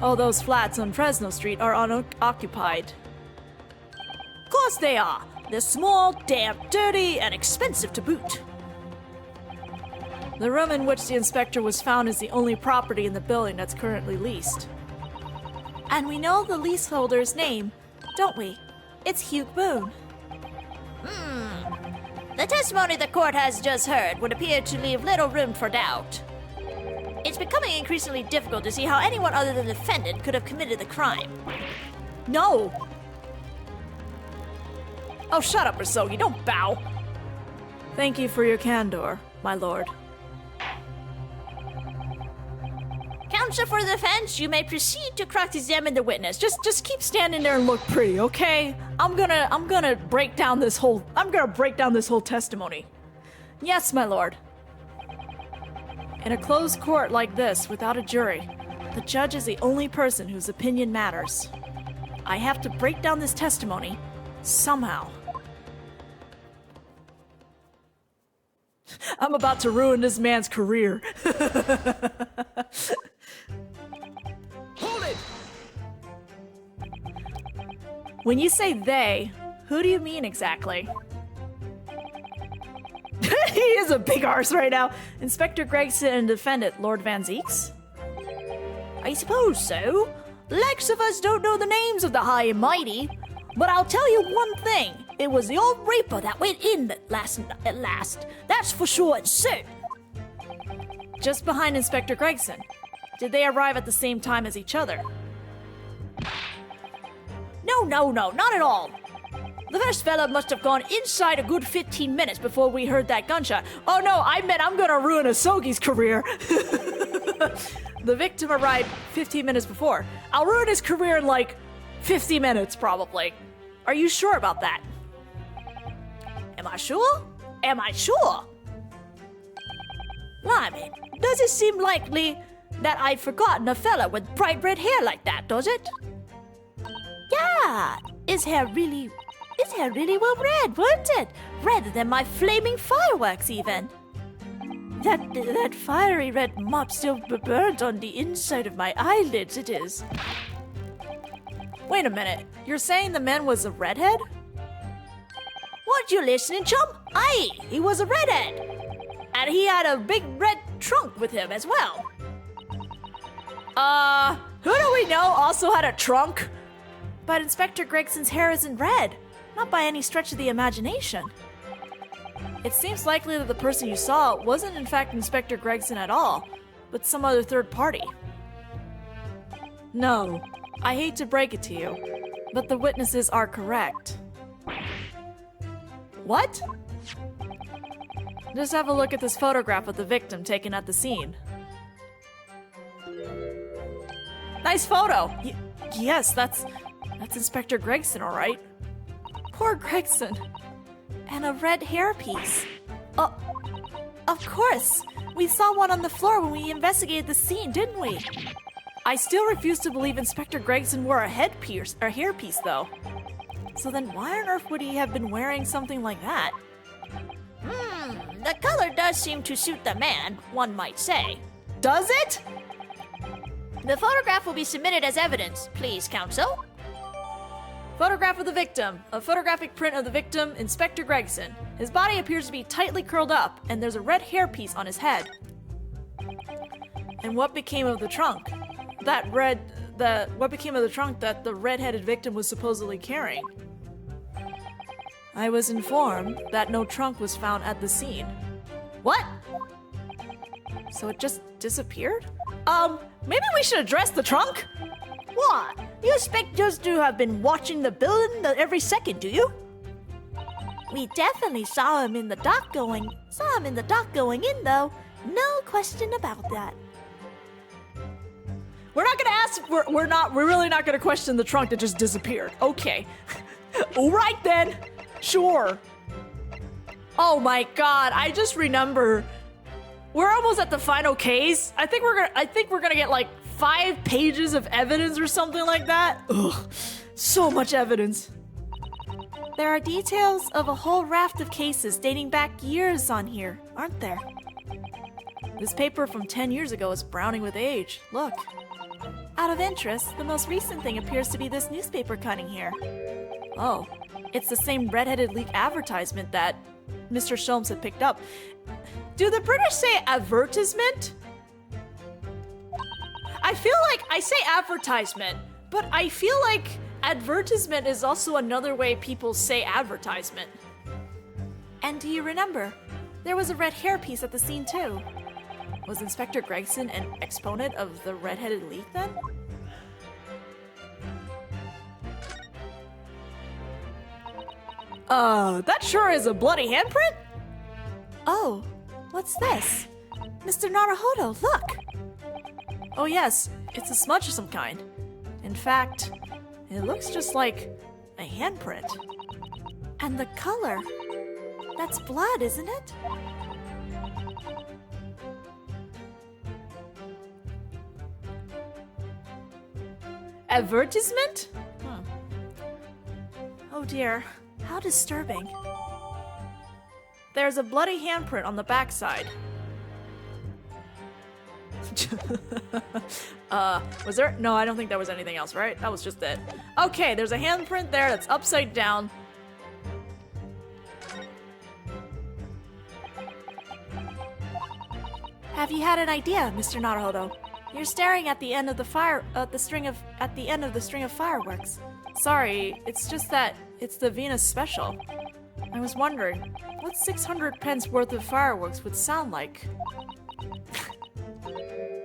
Oh, those flats on Fresno Street are unoccupied. Of course they are. They're small, damp, dirty, and expensive to boot. The room in which the inspector was found is the only property in the building that's currently leased. And we know the leaseholder's name, don't we? It's Hugh Boone. The testimony the court has just heard would appear to leave little room for doubt. It's becoming increasingly difficult to see how anyone other than the defendant could have committed the crime. No! Oh, shut up, Rasogi, don't bow! Thank you for your candor, my lord. Counsel for the defense, you may proceed to cross-examine the witness. Just keep standing there and look pretty, okay? I'm gonna break down this whole testimony. Yes, my lord. In a closed court like this, without a jury, the judge is the only person whose opinion matters. I have to break down this testimony somehow. I'm about to ruin this man's career. Hold it! When you say they, who do you mean exactly? He is a big arse right now. Inspector Gregson and defendant, Lord Van Zeeks? I suppose so. The likes of us don't know the names of the high and mighty. But I'll tell you one thing. It was the old Reaper that went in at last. That's for sure and certain. Just behind Inspector Gregson. Did they arrive at the same time as each other? No, not at all. The first fella must have gone inside a good 15 minutes before we heard that gunshot. Oh no, I meant I'm gonna ruin Asogi's career. The victim arrived 15 minutes before. I'll ruin his career in like 50 minutes, probably. Are you sure about that? Am I sure? Lyman, does it seem likely that I'd forgotten a fella with bright red hair like that, does it? Yeah, his hair really well red, weren't it? Redder than my flaming fireworks, even. That fiery red mop still burnt on the inside of my eyelids, it is. Wait a minute, you're saying the man was a redhead? Weren't you listening, chum? Aye, he was a redhead. And he had a big red trunk with him as well. Who do we know also had a trunk? But Inspector Gregson's hair isn't red. Not by any stretch of the imagination. It seems likely that the person you saw wasn't in fact Inspector Gregson at all, but some other third party. No, I hate to break it to you, but the witnesses are correct. What? Just have a look at this photograph of the victim taken at the scene. Nice photo! Yes, that's Inspector Gregson, all right. Poor Gregson. And a red hairpiece. Of course! We saw one on the floor when we investigated the scene, didn't we? I still refuse to believe Inspector Gregson wore a hairpiece, though. So then why on earth would he have been wearing something like that? The color does seem to suit the man, one might say. Does it? The photograph will be submitted as evidence, please, counsel. Photograph of the victim. A photographic print of the victim, Inspector Gregson. His body appears to be tightly curled up, and there's a red hairpiece on his head. And what became of the trunk? What became of the trunk that the red-headed victim was supposedly carrying? I was informed that no trunk was found at the scene. What? So it just disappeared? Maybe we should address the trunk? What? You expect us to have been watching the building every second, do you? We definitely saw him in the dock going in, though. No question about that. We're not gonna ask, we're really not gonna question the trunk that just disappeared. Okay. Alright then. Sure. Oh my god, I just remember. We're almost at the final case. I think we're gonna get like 5 pages of evidence or something like that. Ugh. So much evidence. There are details of a whole raft of cases dating back years on here, aren't there? This paper from 10 years ago is browning with age. Look. Out of interest, the most recent thing appears to be this newspaper cutting here. Oh, it's the same red-headed leak advertisement that Mr. Sholmes had picked up. Do the British say advertisement? I feel like I say advertisement, but I feel like advertisement is also another way people say advertisement. And do you remember? There was a red hairpiece at the scene too. Was Inspector Gregson an exponent of the red-headed leak then? That sure is a bloody handprint? Oh, what's this? Mr. Naruhodo, look! Oh yes, it's a smudge of some kind. In fact, it looks just like a handprint. And the color, that's blood, isn't it? Advertisement? Oh dear, how disturbing. There's a bloody handprint on the backside. Was there? No, I don't think there was anything else, right? That was just it. Okay, there's a handprint there that's upside down. Have you had an idea, Mr. Naruhodo? You're staring at the end of the end of the string of fireworks. Sorry, it's just that it's the Venus special. I was wondering what 600 pence worth of fireworks would sound like.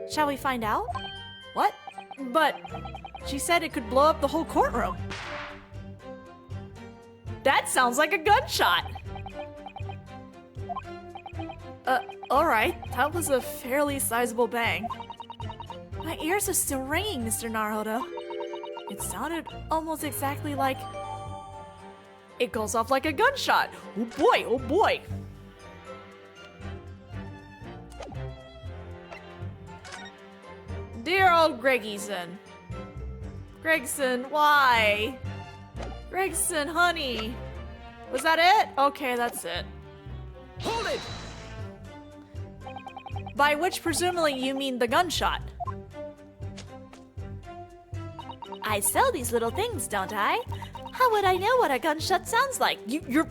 Shall we find out? What? But she said it could blow up the whole courtroom. That sounds like a gunshot. Alright, that was a fairly sizable bang. My ears are still ringing, Mr. Naruhodo. It sounded almost exactly like... It goes off like a gunshot. Oh boy, oh boy. Dear old Gregson. Gregson, why? Gregson, honey. Was that it? Okay, that's it. Hold it! By which presumably you mean the gunshot. I sell these little things, don't I? How would I know what a gunshot sounds like? You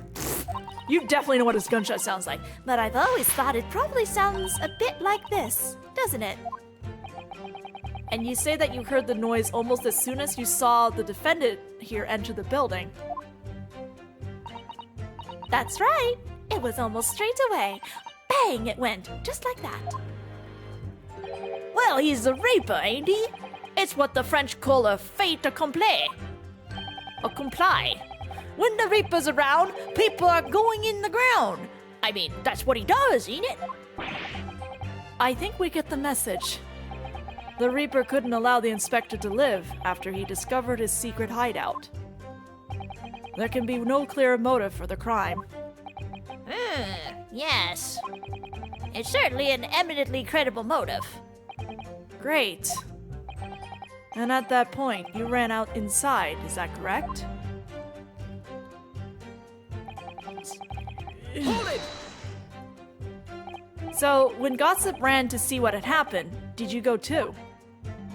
definitely know what a gunshot sounds like. But I've always thought it probably sounds a bit like this, doesn't it? And you say that you heard the noise almost as soon as you saw the defendant here enter the building. That's right. It was almost straight away. Bang, it went, just like that. Well, he's a raper, ain't he? It's what the French call a fait accompli. Or comply. When the reaper's around, people are going in the ground. I mean, that's what he does, ain't it? I think we get the message. The Reaper couldn't allow the inspector to live after he discovered his secret hideout. There can be no clear motive for the crime. Yes. It's certainly an eminently credible motive. Great. And at that point, you ran out inside, is that correct? Hold it! So, when Gossip ran to see what had happened, did you go too?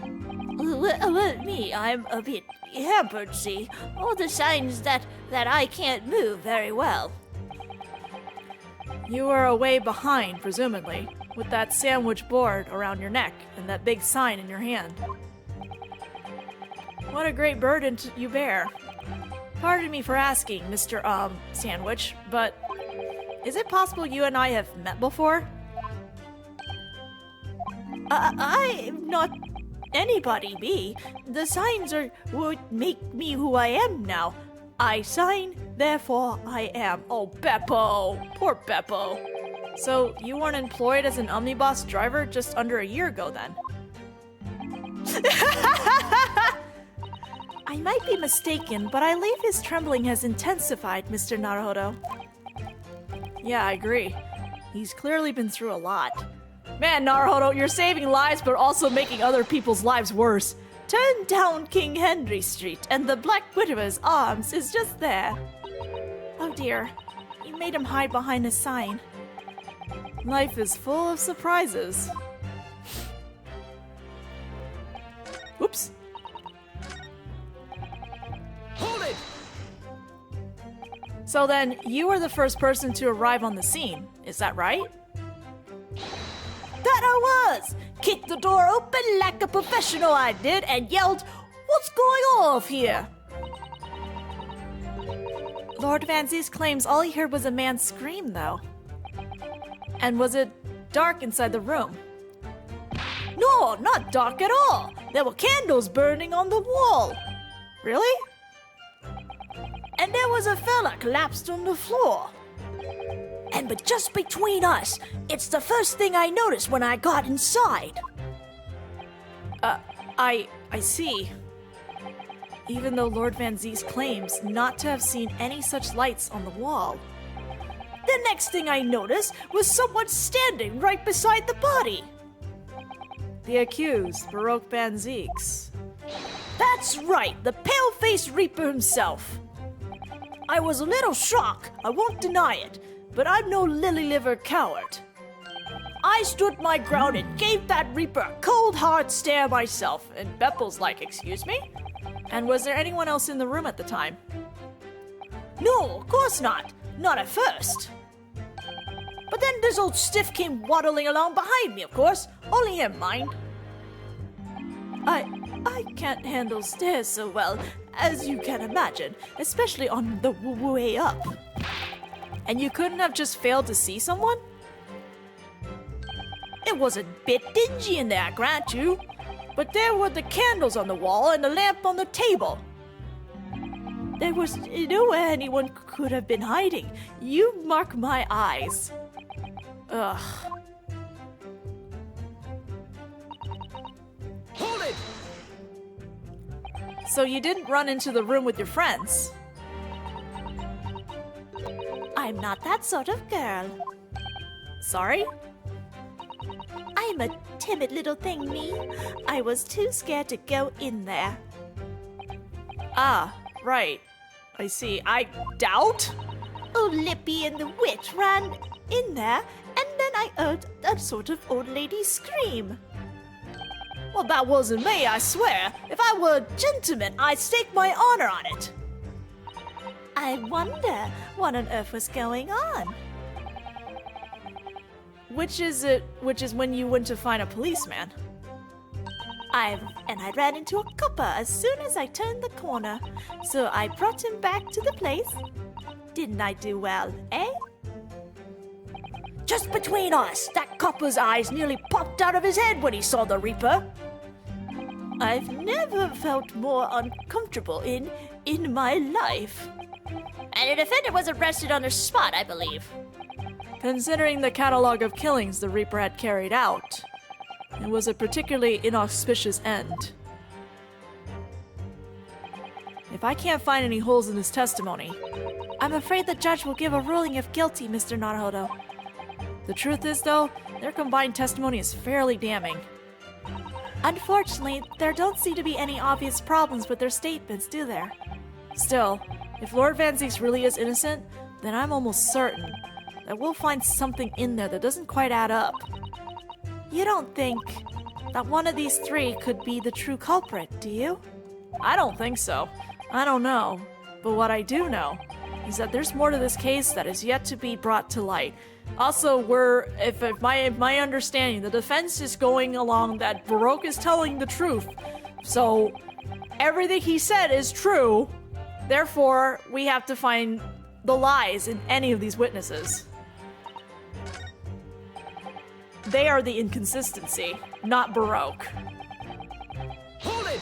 Well, me, I'm a bit hampered, see? All the signs that I can't move very well. You were away behind, presumably, with that sandwich board around your neck and that big sign in your hand. What a great burden you bear. Pardon me for asking, Mr. Sandwich, but is it possible you and I have met before? I'm not anybody, me. The signs are what make me who I am now. I sign, therefore I am. Oh, Beppo! Poor Beppo. So, you weren't employed as an omnibus driver just under a year ago, then? I might be mistaken, but I believe his trembling has intensified, Mr. Naruhodo. Yeah, I agree. He's clearly been through a lot. Man, Naruhodo, you're saving lives but also making other people's lives worse. Turn down King Henry Street and the Black Widower's Arms is just there. Oh dear, you made him hide behind a sign. Life is full of surprises. Oops. Hold it! So then, you were the first person to arrive on the scene, is that right? That I was! Kicked the door open like a professional I did and yelled, "What's going on here?" Lord Van Zies claims all he heard was a man scream, though. And was it dark inside the room? No, not dark at all. There were candles burning on the wall. Really? And there was a fella collapsed on the floor. But just between us, it's the first thing I noticed when I got inside. I see. Even though Lord Van Zies claims not to have seen any such lights on the wall. The next thing I noticed was someone standing right beside the body. The accused, Baroque Van Zieks. That's right, the pale-faced Reaper himself. I was a little shocked, I won't deny it, but I'm no lily-liver coward. I stood my ground and gave that Reaper a cold, hard stare myself, and Beppel's like, "Excuse me?" And was there anyone else in the room at the time? No, of course not. Not at first. But then this old stiff came waddling along behind me, of course. Only him, mind. I can't handle stairs so well, as you can imagine, especially on the way up. And you couldn't have just failed to see someone? It was a bit dingy in there, I grant you. But there were the candles on the wall and the lamp on the table. There was nowhere anyone could have been hiding. You mark my eyes. Ugh. Hold it! So you didn't run into the room with your friends? I'm not that sort of girl. Sorry? I'm a timid little thing, me. I was too scared to go in there. Ah, right. I see. I doubt? Old Lippy and the witch ran in there, and then I heard a sort of old lady scream. Well, that wasn't me, I swear. If I were a gentleman, I'd stake my honor on it. I wonder what on earth was going on. Which is when you went to find a policeman. I ran into a copper as soon as I turned the corner, so I brought him back to the place. Didn't I do well, eh? Just between us, that copper's eyes nearly popped out of his head when he saw the Reaper. I've never felt more uncomfortable in my life. And the defendant was arrested on the spot, I believe. Considering the catalog of killings the Reaper had carried out, it was a particularly inauspicious end. If I can't find any holes in his testimony, I'm afraid the judge will give a ruling of guilty, Mr. Naruhodo. The truth is, though, their combined testimony is fairly damning. Unfortunately, there don't seem to be any obvious problems with their statements, do there? Still, if Lord Van Zieks really is innocent, then I'm almost certain that we'll find something in there that doesn't quite add up. You don't think that one of these three could be the true culprit, do you? I don't think so. I don't know. But what I do know is that there's more to this case that is yet to be brought to light. Also, if my understanding, the defense is going along that Baroque is telling the truth. So, everything he said is true. Therefore, we have to find the lies in any of these witnesses. They are the inconsistency, not Baroque. Hold it!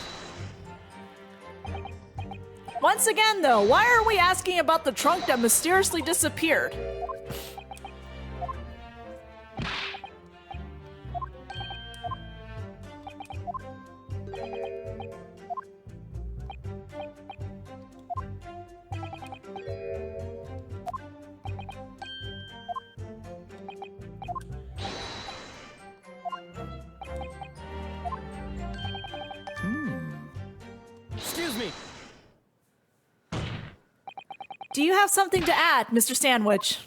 Once again, though, why are we asking about the trunk that mysteriously disappeared? do you have something to add, Mr. Sandwich?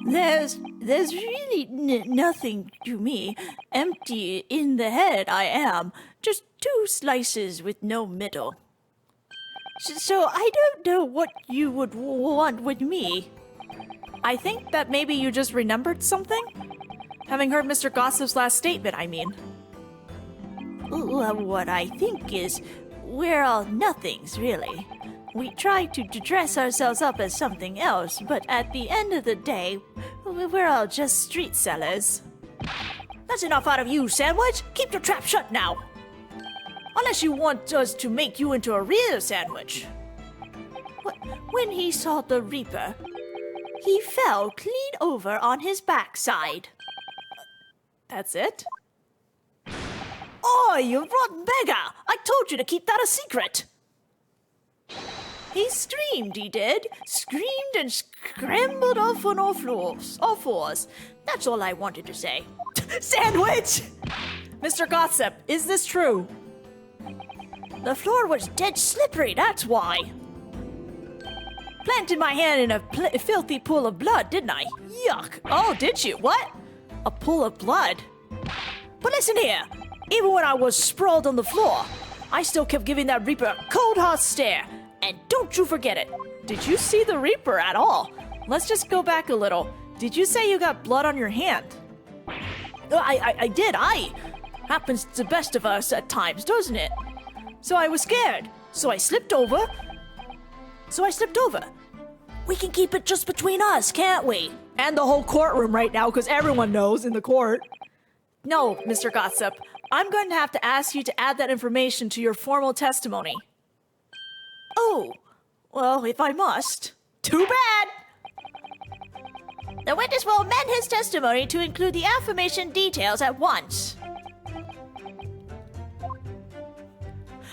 There's really nothing to me. Empty in the head I am. Just 2 slices with no middle. So I don't know what you would want with me. I think that maybe you just remembered something? Having heard Mr. Gossip's last statement, I mean. Well, what I think is, we're all nothings, really. We try to dress ourselves up as something else, but at the end of the day, we're all just street sellers. That's enough out of you, Sandwich. Keep your trap shut now. Unless you want us to make you into a real sandwich. When he saw the Reaper, he fell clean over on his backside. That's it? Oh, you rotten beggar! I told you to keep that a secret! He screamed, he did. Screamed and scrambled off on all fours. That's all I wanted to say. Sandwich! Mr. Gossip, is this true? The floor was dead slippery, that's why. Planted my hand in a filthy pool of blood, didn't I? Yuck! Oh, did you? What? A pool of blood? But listen here! Even when I was sprawled on the floor, I still kept giving that Reaper a cold hard stare. And don't you forget it. Did you see the Reaper at all? Let's just go back a little. Did you say you got blood on your hand? I did. Happens to the best of us at times, doesn't it? So I was scared. So I slipped over. We can keep it just between us, can't we? And the whole courtroom right now, because everyone knows in the court. No, Mr. Gossip. I'm going to have to ask you to add that information to your formal testimony. Oh, well, if I must. Too bad! The witness will amend his testimony to include the affirmation details at once.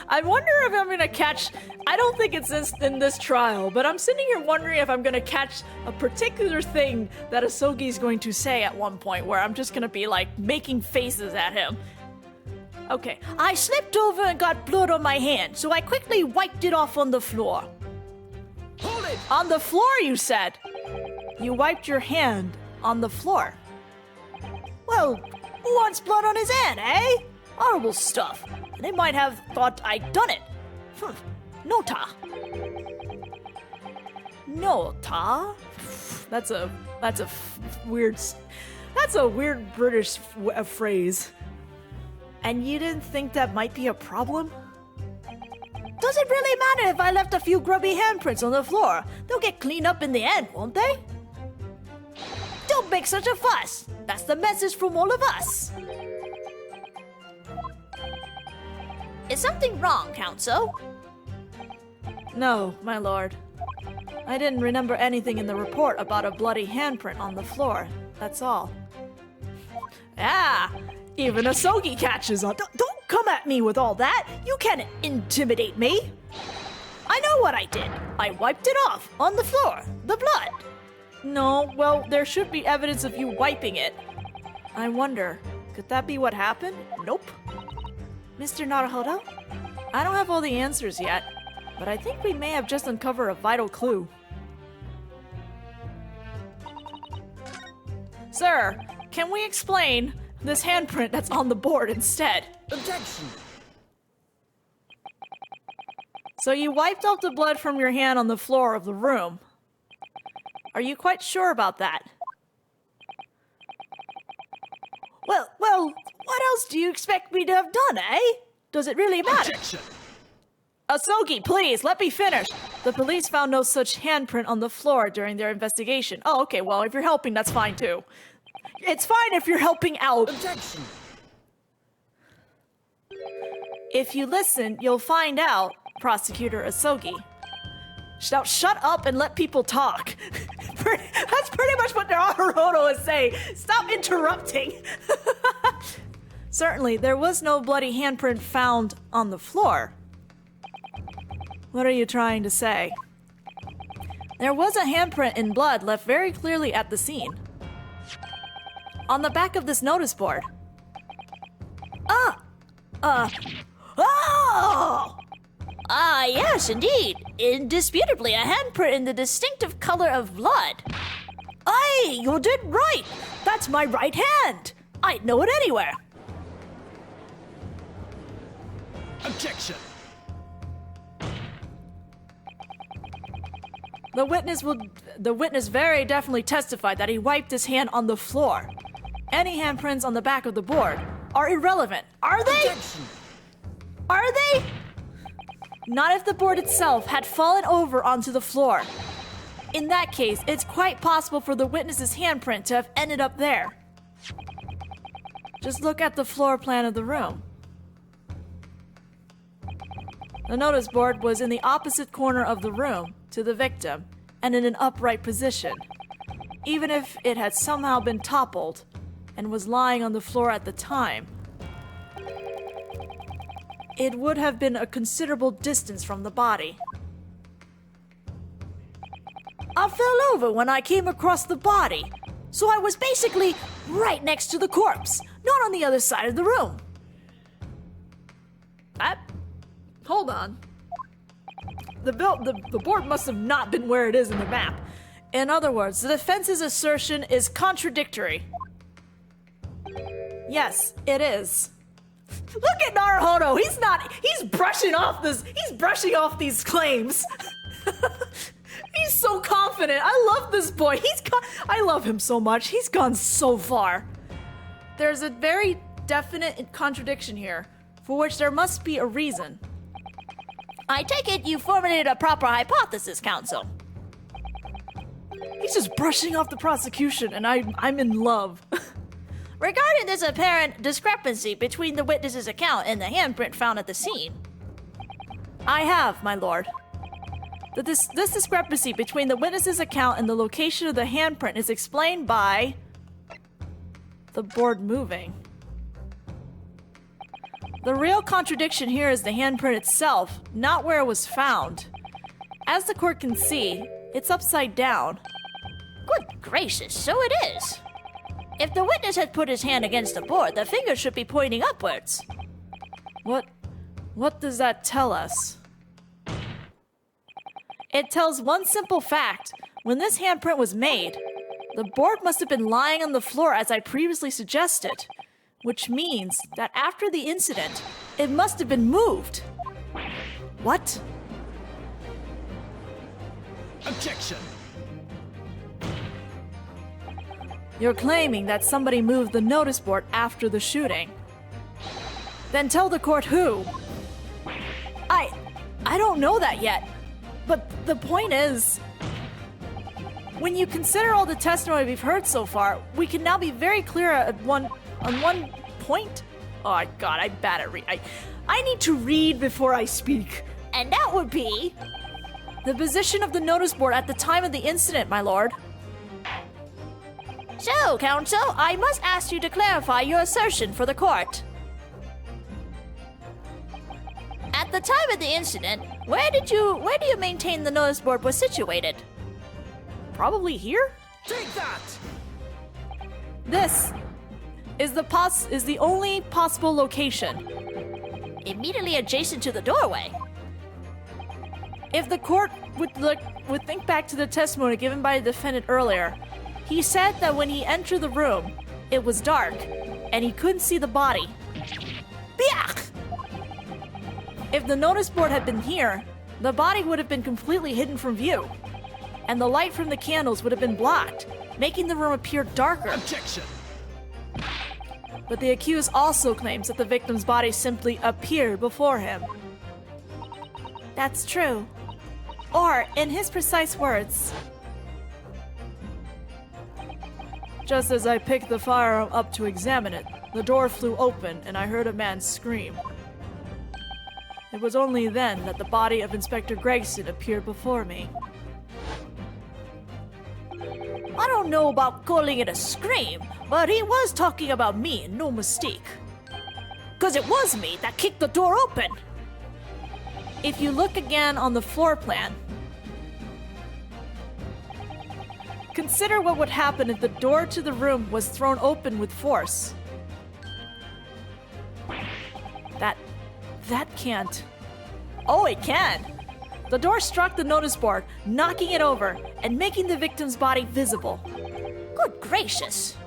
I wonder if I'm going to catch... I don't think it's in this trial, but I'm sitting here wondering if I'm going to catch a particular thing that Asogi's going to say at one point, where I'm just going to be, like, making faces at him. Okay, I slipped over and got blood on my hand, so I quickly wiped it off on the floor. Hold it! On the floor, you said? You wiped your hand on the floor. Well, who wants blood on his hand, eh? Horrible stuff. They might have thought I'd done it. Nota. Nota? That's a weird British phrase. And you didn't think that might be a problem? Does it really matter if I left a few grubby handprints on the floor? They'll get cleaned up in the end, won't they? Don't make such a fuss. That's the message from all of us. Is something wrong, Counsel? No, my lord. I didn't remember anything in the report about a bloody handprint on the floor. That's all. Ah! Even Asogi catches on. Don't come at me with all that. You can't intimidate me. I know what I did. I wiped it off on the floor. The blood. No, well, there should be evidence of you wiping it. I wonder, could that be what happened? Nope. Mr. Naruhodo, I don't have all the answers yet, but I think we may have just uncovered a vital clue. Sir, can we explain this handprint that's on the board instead? Objection! So you wiped off the blood from your hand on the floor of the room. Are you quite sure about that? Well, what else do you expect me to have done, eh? Does it really matter? Objection! Asogi, please, let me finish. The police found no such handprint on the floor during their investigation. Oh, okay, well, if you're helping, that's fine too. It's fine if you're helping out. Objection! If you listen, you'll find out, Prosecutor Asogi. Now shut up and let people talk. That's pretty much what Naruhodo is saying. Stop interrupting. Certainly, there was no bloody handprint found on the floor. What are you trying to say? There was a handprint in blood left very clearly at the scene. On the back of this notice board. Oh! Why, yes, indeed. Indisputably a handprint in the distinctive color of blood. Aye, you did right. That's my right hand. I'd know it anywhere. Objection. The witness very definitely testified that he wiped his hand on the floor. Any handprints on the back of the board are irrelevant. Are they? Objection. Are they? Not if the board itself had fallen over onto the floor. In that case, it's quite possible for the witness's handprint to have ended up there. Just look at the floor plan of the room. The notice board was in the opposite corner of the room to the victim and in an upright position. Even if it had somehow been toppled and was lying on the floor at the time, it would have been a considerable distance from the body. I fell over when I came across the body, so I was basically right next to the corpse, not on the other side of the room. Hold on. The board must have not been where it is in the map. In other words, the defense's assertion is contradictory. Yes, it is. Look at Naruhodo. He's brushing off these claims. He's so confident. I love this boy. I love him so much. He's gone so far. There's a very definite contradiction here, for which there must be a reason. I take it you formulated a proper hypothesis, counsel. He's just brushing off the prosecution, and I'm in love. Regarding this apparent discrepancy between the witness's account and the handprint found at the scene. I have, my lord. This discrepancy between the witness's account and the location of the handprint is explained by the board moving. The real contradiction here is the handprint itself, not where it was found. As the court can see, it's upside down. Good gracious, so it is. If the witness had put his hand against the board, the finger should be pointing upwards. What does that tell us? It tells one simple fact. When this handprint was made, the board must have been lying on the floor as I previously suggested, which means that after the incident, it must have been moved. What? Objection. You're claiming that somebody moved the notice board after the shooting. Then tell the court who. I don't know that yet. But the point is, when you consider all the testimony we've heard so far, we can now be very clear on one point. Oh God, I'm bad at read. I need to read before I speak. And that would be the position of the notice board at the time of the incident, my lord. So, counsel, I must ask you to clarify your assertion for the court. At the time of the incident, where do you maintain the notice board was situated? Probably here? Take that! This is the only possible location. Immediately adjacent to the doorway. If the court would think back to the testimony given by the defendant earlier, he said that when he entered the room, it was dark, and he couldn't see the body. Biach! If the notice board had been here, the body would have been completely hidden from view, and the light from the candles would have been blocked, making the room appear darker. Objection. But the accused also claims that the victim's body simply appeared before him. That's true. Or, in his precise words, just as I picked the firearm up to examine it, the door flew open and I heard a man scream. It was only then that the body of Inspector Gregson appeared before me. I don't know about calling it a scream, but he was talking about me, no mistake. 'Cause it was me that kicked the door open. If you look again on the floor plan, consider what would happen if the door to the room was thrown open with force. That can't. Oh, it can. The door struck the notice board, knocking it over and making the victim's body visible. Good gracious.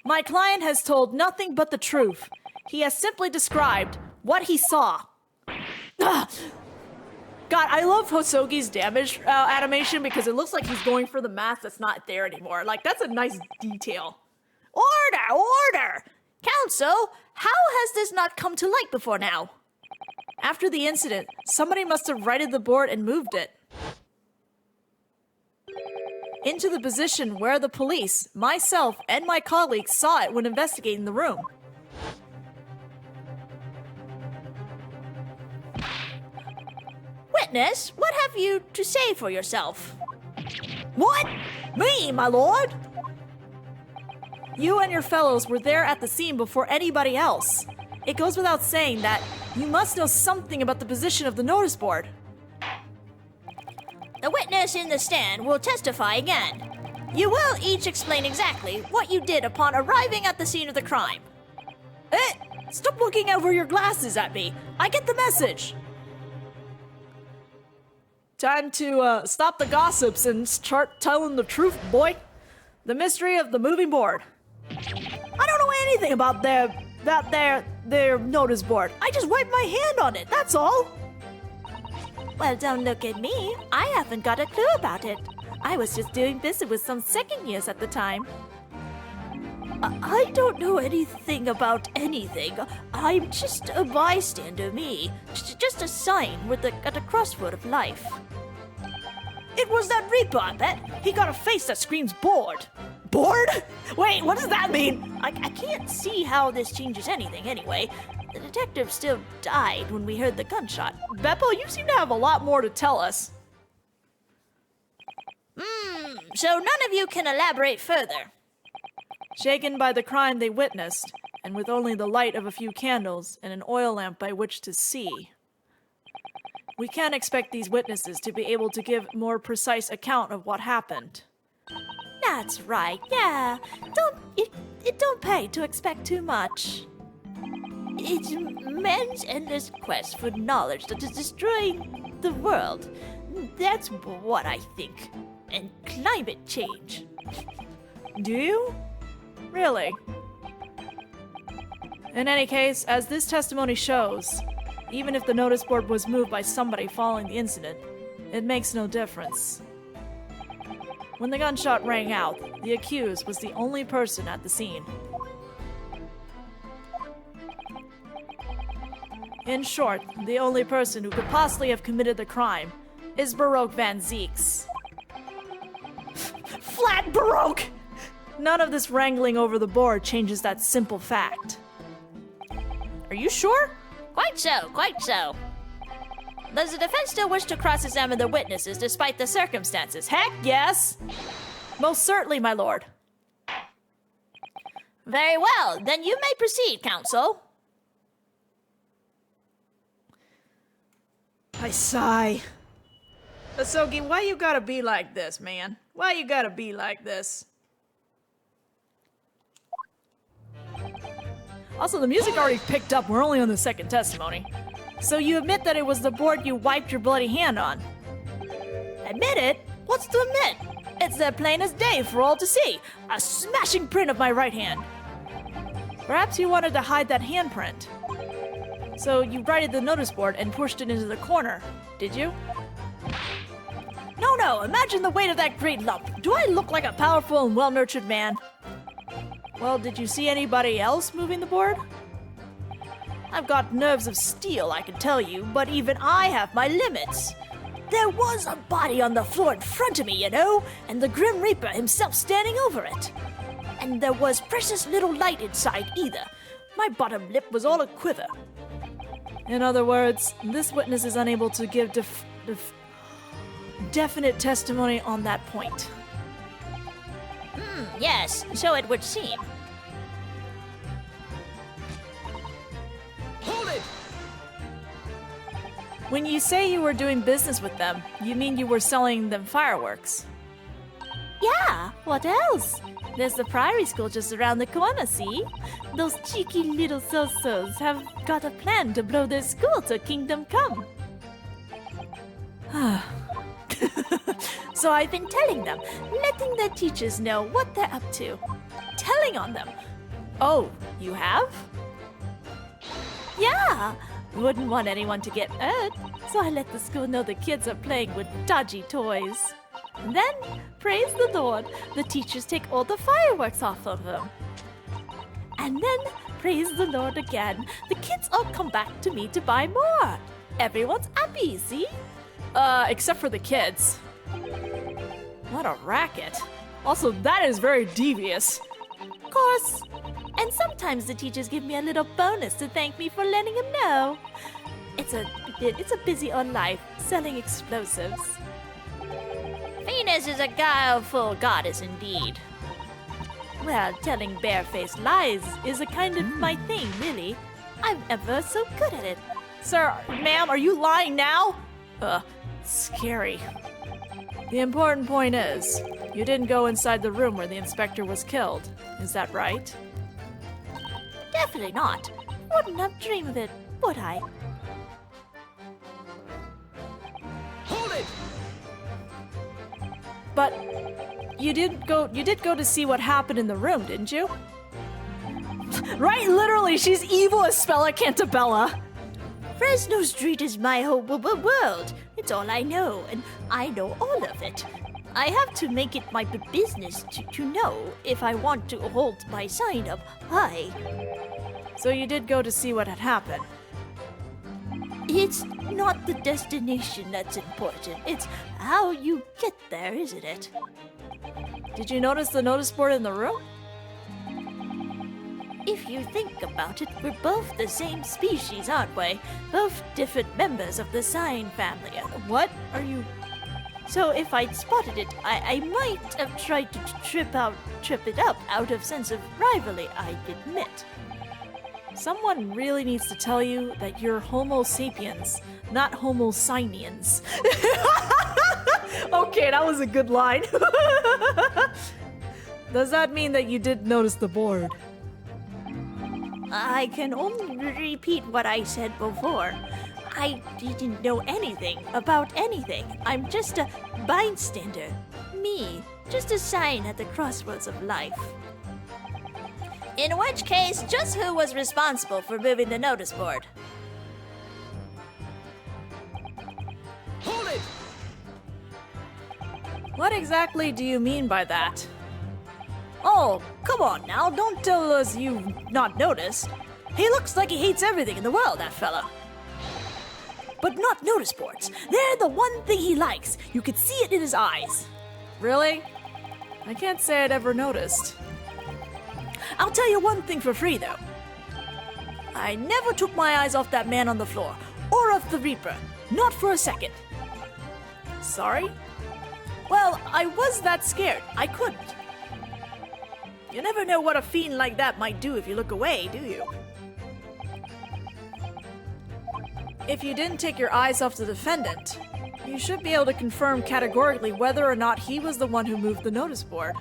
My client has told nothing but the truth. He has simply described what he saw. Ugh. God, I love Hosogi's damage animation because it looks like he's going for the math that's not there anymore. Like, that's a nice detail. Order! Counsel, how has this not come to light before now? After the incident, somebody must have righted the board and moved it into the position where the police, myself, and my colleagues saw it when investigating the room. Witness, what have you to say for yourself? What? Me, my lord? You and your fellows were there at the scene before anybody else. It goes without saying that you must know something about the position of the notice board. The witness in the stand will testify again. You will each explain exactly what you did upon arriving at the scene of the crime. Stop looking over your glasses at me. I get the message. Time to stop the gossips and start telling the truth, boy. The mystery of the moving board. I don't know anything about their notice board. I just wiped my hand on it, that's all. Well, don't look at me. I haven't got a clue about it. I was just doing business with some second years at the time. I don't know anything about anything. I'm just a bystander, me. Just a sign at the crossroad of life. It was that Reaper, I bet. He got a face that screams bored. Bored? Wait, what does that mean? I can't see how this changes anything anyway. The detective still died when we heard the gunshot. Beppo, you seem to have a lot more to tell us. So none of you can elaborate further. Shaken by the crime they witnessed, and with only the light of a few candles and an oil lamp by which to see, we can't expect these witnesses to be able to give more precise account of what happened. That's right, yeah. It don't pay to expect too much. It's man's endless quest for knowledge that is destroying the world. That's what I think. And climate change. Do you? Really? In any case, as this testimony shows, even if the notice board was moved by somebody following the incident, it makes no difference. When the gunshot rang out, the accused was the only person at the scene. In short, the only person who could possibly have committed the crime is Baroque Van Zeeks. Flat Baroque! None of this wrangling over the board changes that simple fact. Are you sure? Quite so. Does the defense still wish to cross-examine the witnesses despite the circumstances? Heck yes! Most certainly, my lord. Very well, then you may proceed, counsel. I sigh. Asogi, why you gotta be like this, man? Why you gotta be like this? Also, the music already picked up. We're only on the second testimony. So you admit that it was the board you wiped your bloody hand on? Admit it? What's to admit? It's the plain as day for all to see. A smashing print of my right hand. Perhaps you wanted to hide that handprint. So you righted the notice board and pushed it into the corner, did you? No, imagine the weight of that great lump. Do I look like a powerful and well-nurtured man? Well, did you see anybody else moving the board? I've got nerves of steel, I can tell you, but even I have my limits. There was a body on the floor in front of me, you know, and the Grim Reaper himself standing over it. And there was precious little light inside either. My bottom lip was all a quiver. In other words, this witness is unable to give definite testimony on that point. Yes, so it would seem. Hold it! When you say you were doing business with them, you mean you were selling them fireworks? Yeah, what else? There's the Priory School just around the corner, see? Those cheeky little so-sos have got a plan to blow their school to Kingdom Come. So I've been telling them, letting the teachers know what they're up to. Telling on them. Oh, you have? Yeah. Wouldn't want anyone to get hurt, so I let the school know the kids are playing with dodgy toys. And then, praise the Lord, the teachers take all the fireworks off of them. And then, praise the Lord again, the kids all come back to me to buy more. Everyone's happy, see? Except for the kids. What a racket. Also, that is very devious. Of course. And sometimes the teachers give me a little bonus to thank me for letting them know. It's a busy on life, selling explosives. Venus is a guileful goddess indeed. Well, telling barefaced lies is a kind of my thing, really. I'm ever so good at it. Sir, ma'am, are you lying now? Scary. The important point is, you didn't go inside the room where the inspector was killed. Is that right? Definitely not. Wouldn't have dreamed of it, would I? Hold it! But you did go to see what happened in the room, didn't you? Right, literally, she's evil as Spella Cantabella. Fresno Street is my whole world. It's all I know, and I know all of it. I have to make it my business to know if I want to hold my sign up high. So you did go to see what had happened? It's not the destination that's important. It's how you get there, isn't it? Did you notice the notice board in the room? If you think about it, we're both the same species, aren't we? Both different members of the sign family. What are you... So if I'd spotted it, I might have tried to trip it up out of sense of rivalry, I admit. Someone really needs to tell you that you're Homo sapiens, not Homo sinians. Okay, that was a good line. Does that mean that you did notice the board? I can only repeat what I said before. I didn't know anything about anything. I'm just a bystander. Me, just a sign at the crossroads of life. In which case, just who was responsible for moving the notice board? Hold it! What exactly do you mean by that? Oh, come on now, don't tell us you've not noticed. He looks like he hates everything in the world, that fella. But not notice boards. They're the one thing he likes. You could see it in his eyes. Really? I can't say I'd ever noticed. I'll tell you one thing for free, though. I never took my eyes off that man on the floor, or off the Reaper. Not for a second. Sorry? Well, I was that scared. I couldn't. You never know what a fiend like that might do if you look away, do you? If you didn't take your eyes off the defendant, you should be able to confirm categorically whether or not he was the one who moved the notice board.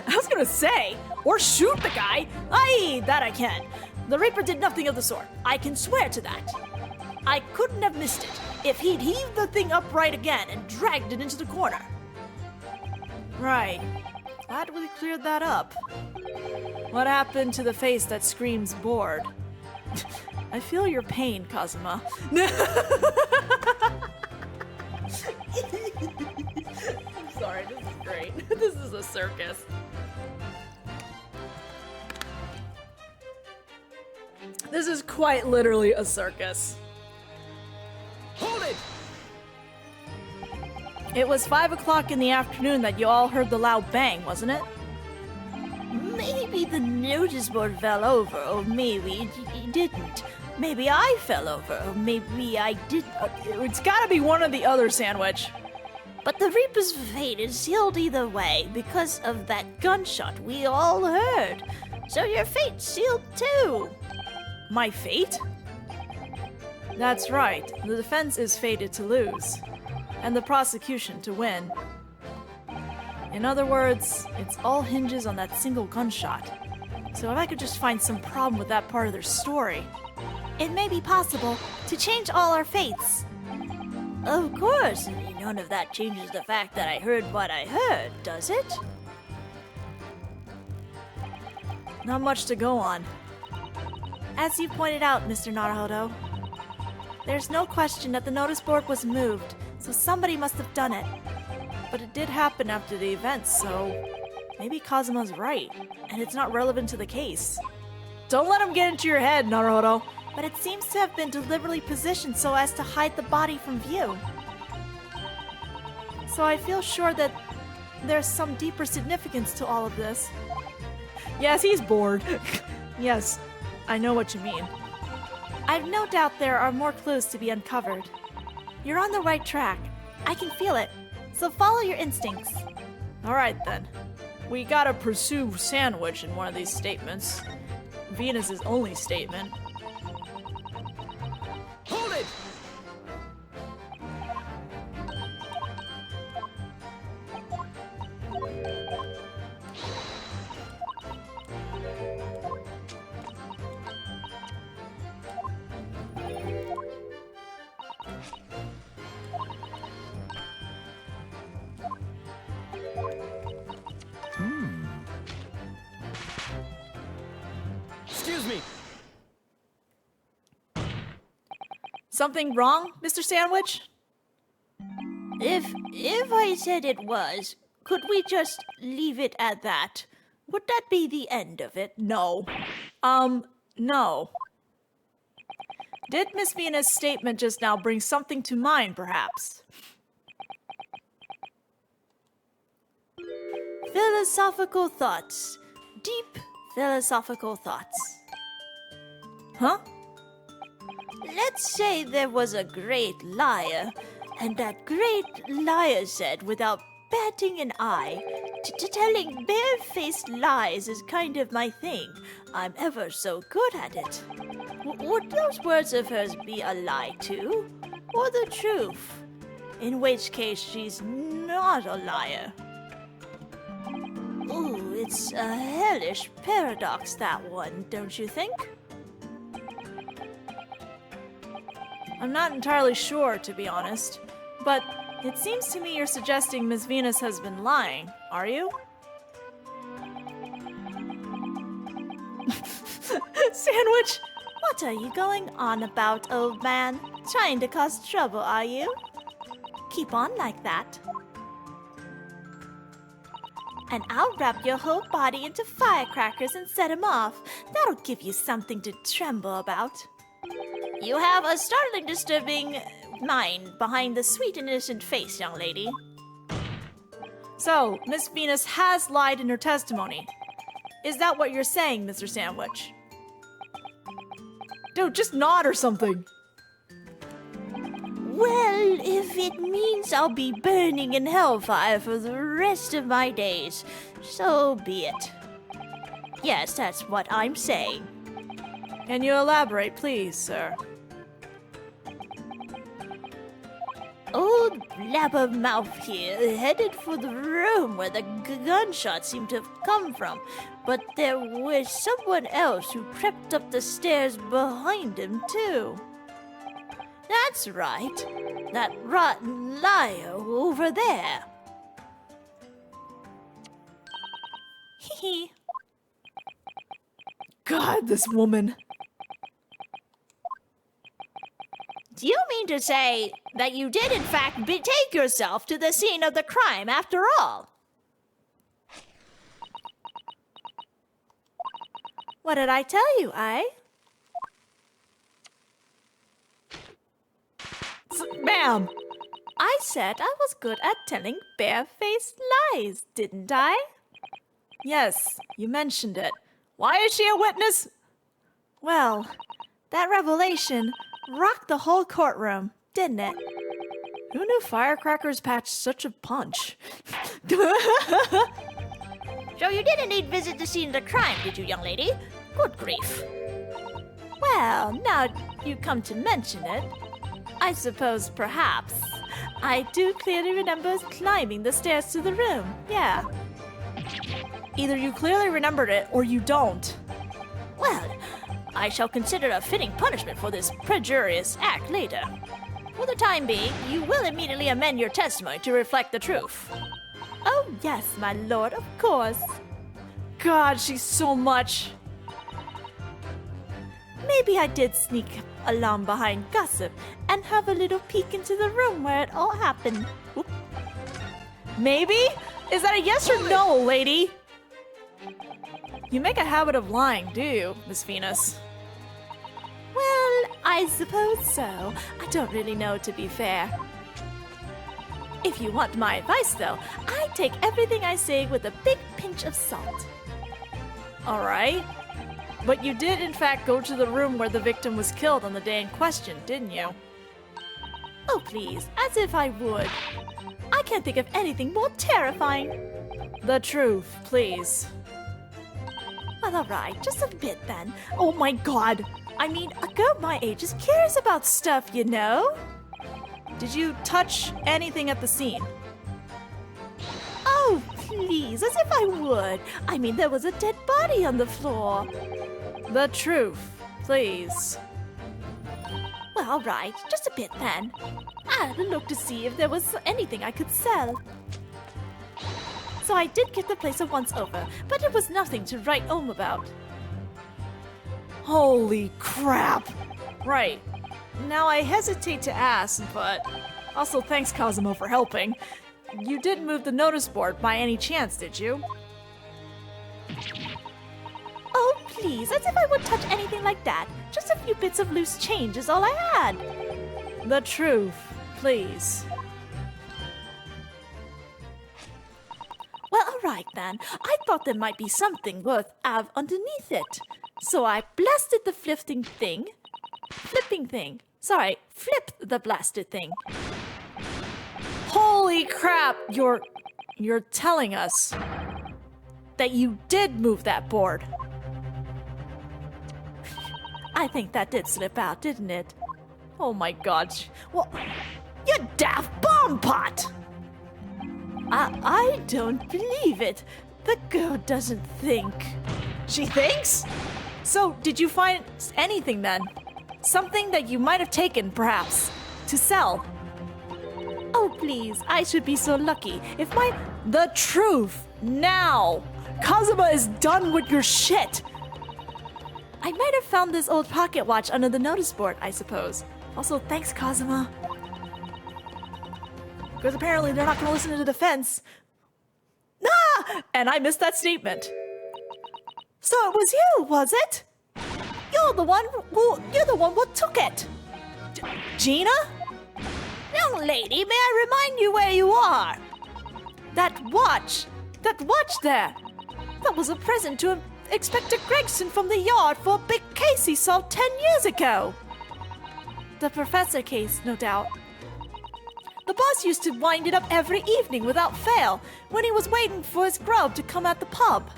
I was gonna say, or shoot the guy. Aye, that I can. The Reaper did nothing of the sort. I can swear to that. I couldn't have missed it if he'd heaved the thing upright again and dragged it into the corner. Right. Glad we cleared that up. What happened to the face that screams bored? I feel your pain, Kazuma. I'm sorry, this is great. This is a circus. This is quite literally a circus. Hold it! It was 5 o'clock in the afternoon that you all heard the loud bang, wasn't it? Maybe the notice board fell over, or maybe it didn't. Maybe I fell over, or maybe I didn't. It's gotta be one or the other, Sandwich. But the Reaper's fate is sealed either way because of that gunshot we all heard. So your fate's sealed too. My fate? That's right. The defense is fated to lose, and the prosecution to win. In other words, it's all hinges on that single gunshot. So if I could just find some problem with that part of their story, it may be possible to change all our fates. Of course, none of that changes the fact that I heard what I heard, does it? Not much to go on. As you pointed out, Mr. Naruhodo, there's no question that the notice board was moved, so somebody must have done it. But it did happen after the event, so maybe Kazuma's right, and it's not relevant to the case. Don't let him get into your head, Naruhodo. But it seems to have been deliberately positioned so as to hide the body from view. So I feel sure that there's some deeper significance to all of this. Yes, he's bored. Yes, I know what you mean. I've no doubt there are more clues to be uncovered. You're on the right track. I can feel it. So follow your instincts. Alright then. We gotta pursue Sandwich in one of these statements. Venus's only statement. Hold it! Excuse me. Something wrong, Mr. Sandwich? If I said it was, could we just leave it at that? Would that be the end of it? No. No. Did Miss Venus' statement just now bring something to mind, perhaps? Philosophical thoughts. Deep philosophical thoughts. Huh? Let's say there was a great liar, and that great liar said, without batting an eye, telling barefaced lies is kind of my thing. I'm ever so good at it. Would those words of hers be a lie too? Or the truth? In which case she's not a liar. Ooh, it's a hellish paradox, that one, don't you think? I'm not entirely sure, to be honest. But it seems to me you're suggesting Miss Venus has been lying, are you? Sandwich! What are you going on about, old man? Trying to cause trouble, are you? Keep on like that. And I'll wrap your whole body into firecrackers and set 'em off. That'll give you something to tremble about. You have a startling, disturbing mind behind the sweet, innocent face, young lady. So, Miss Venus has lied in her testimony. Is that what you're saying, Mr. Sandwich? Dude, just nod or something. Well, if it means I'll be burning in hellfire for the rest of my days, so be it. Yes, that's what I'm saying. Can you elaborate, please, sir? Old blabbermouth here headed for the room where the gunshot seemed to have come from, but there was someone else who crept up the stairs behind him, too. That's right. That rotten liar over there. Hee. God, this woman. Do you mean to say that you did in fact betake yourself to the scene of the crime after all? What did I tell you, eh? Ma'am! I said I was good at telling barefaced lies, didn't I? Yes, you mentioned it. Why is she a witness? Well, that revelation rocked the whole courtroom, didn't it? Who knew firecrackers packed such a punch? So you did indeed visit the scene of the crime, did you, young lady? Good grief. Well, now you come to mention it, I suppose perhaps I do clearly remember climbing the stairs to the room, yeah. Either you clearly remembered it or you don't. Well, I shall consider a fitting punishment for this perjurious act later. For the time being, you will immediately amend your testimony to reflect the truth. Oh, yes, my lord, of course. God, she's so much. Maybe I did sneak along behind gossip and have a little peek into the room where it all happened. Oop. Maybe? Is that a yes or no, lady? You make a habit of lying, do you, Miss Venus? Well, I suppose so. I don't really know, to be fair. If you want my advice, though, I take everything I say with a big pinch of salt. All right. But you did, in fact, go to the room where the victim was killed on the day in question, didn't you? Oh, please, as if I would. I can't think of anything more terrifying. The truth, please. Well, all right, just a bit then. Oh my god. I mean, a girl my age is curious about stuff, you know? Did you touch anything at the scene? Oh, please, as if I would. I mean, there was a dead body on the floor. The truth, please. Well, all right, just a bit then. I had a look to see if there was anything I could sell. So I did get the place a once over, but it was nothing to write home about. Holy crap! Right. Now I hesitate to ask, but also thanks Cosimo for helping. You didn't move the notice board by any chance, did you? Oh, please, as if I would touch anything like that. Just a few bits of loose change is all I had. The truth, please. Well, all right then. I thought there might be something worth have underneath it. So I blasted the flipped the blasted thing. Holy crap! You're telling us that you did move that board. I think that did slip out, didn't it? Oh my god. Well, you daft bomb pot! I don't believe it. The girl doesn't think. She thinks? So, did you find anything then? Something that you might have taken, perhaps, to sell? Oh, please, I should be so lucky if my... The truth, now! Kazuma is done with your shit! I might have found this old pocket watch under the notice board, I suppose. Also, thanks, Kazuma. Because apparently they're not going to listen to the defense. Ah! And I missed that statement. So it was you, was it? You're the one who took it. Gina? Young lady, may I remind you where you are? That watch there. That was a present to Inspector Gregson from the yard for a big case he solved 10 years ago. The professor case, no doubt. The boss used to wind it up every evening without fail when he was waiting for his grub to come at the pub.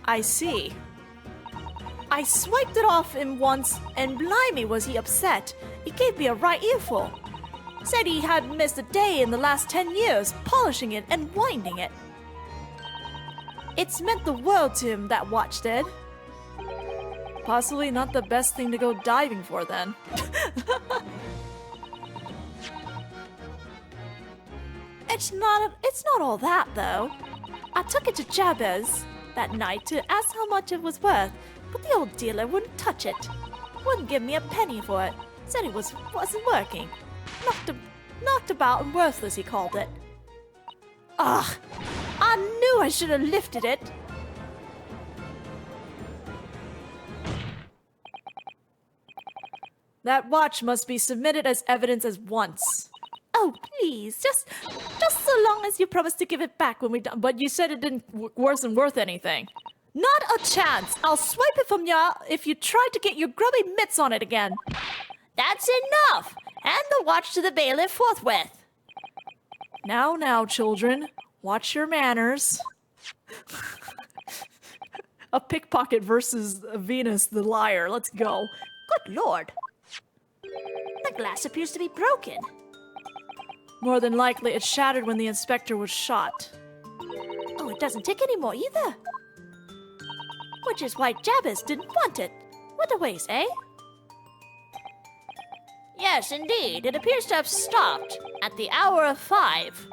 I see. I swiped it off him once, and blimey was he upset. He gave me a right earful. Said he hadn't missed a day in the last 10 years polishing it and winding it. It's meant the world to him, that watch did. Possibly not the best thing to go diving for then. It's not all that though. I took it to Jabez that night to ask how much it was worth, but the old dealer wouldn't touch it. Wouldn't give me a penny for it. Said it wasn't working. Knocked about and worthless, he called it. Ugh! I knew I should have lifted it. That watch must be submitted as evidence as once. Oh, please, just so long as you promise to give it back when we're done. But you said it didn't wasn't worth anything. Not a chance. I'll swipe it from ya if you try to get your grubby mitts on it again. That's enough! Hand the watch to the bailiff forthwith. Now, children. Watch your manners. A pickpocket versus a Venus the liar. Let's go. Good lord. The glass appears to be broken. More than likely, it shattered when the inspector was shot. Oh, it doesn't tick anymore either. Which is why Jabez didn't want it. What a waste, eh? Yes, indeed. It appears to have stopped at the hour of 5.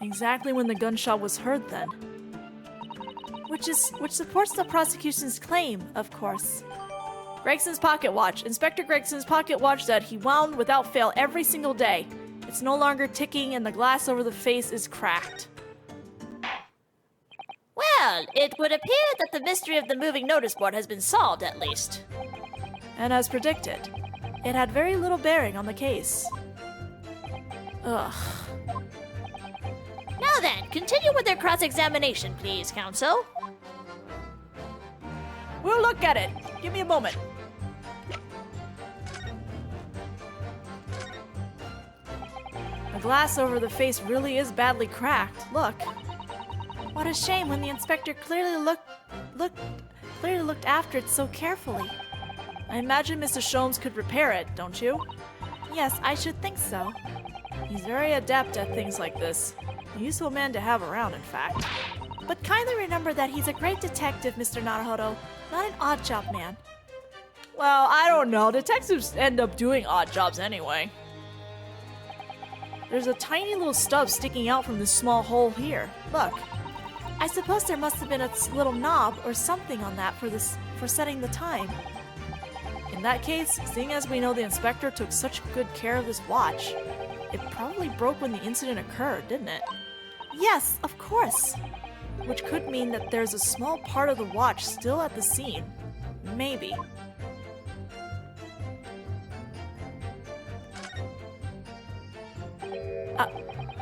Exactly when the gunshot was heard then. Which supports the prosecution's claim, of course. Gregson's pocket watch. Inspector Gregson's pocket watch that he wound without fail every single day. It's no longer ticking and the glass over the face is cracked. Well, it would appear that the mystery of the moving notice board has been solved, at least. And as predicted, it had very little bearing on the case. Ugh. Now then, continue with your cross-examination, please, counsel. We'll look at it. Give me a moment. The glass over the face really is badly cracked. Look. What a shame when the inspector clearly looked after it so carefully. I imagine Mr. Sholmes could repair it, don't you? Yes, I should think so. He's very adept at things like this. A useful man to have around, in fact. But kindly remember that he's a great detective, Mr. Naruhodo, not an odd job man. Well, I don't know. Detectives end up doing odd jobs anyway. There's a tiny little stub sticking out from this small hole here. Look. I suppose there must have been a little knob or something on that for setting the time. In that case, seeing as we know the inspector took such good care of this watch, it probably broke when the incident occurred, didn't it? Yes, of course. Which could mean that there's a small part of the watch still at the scene. Maybe.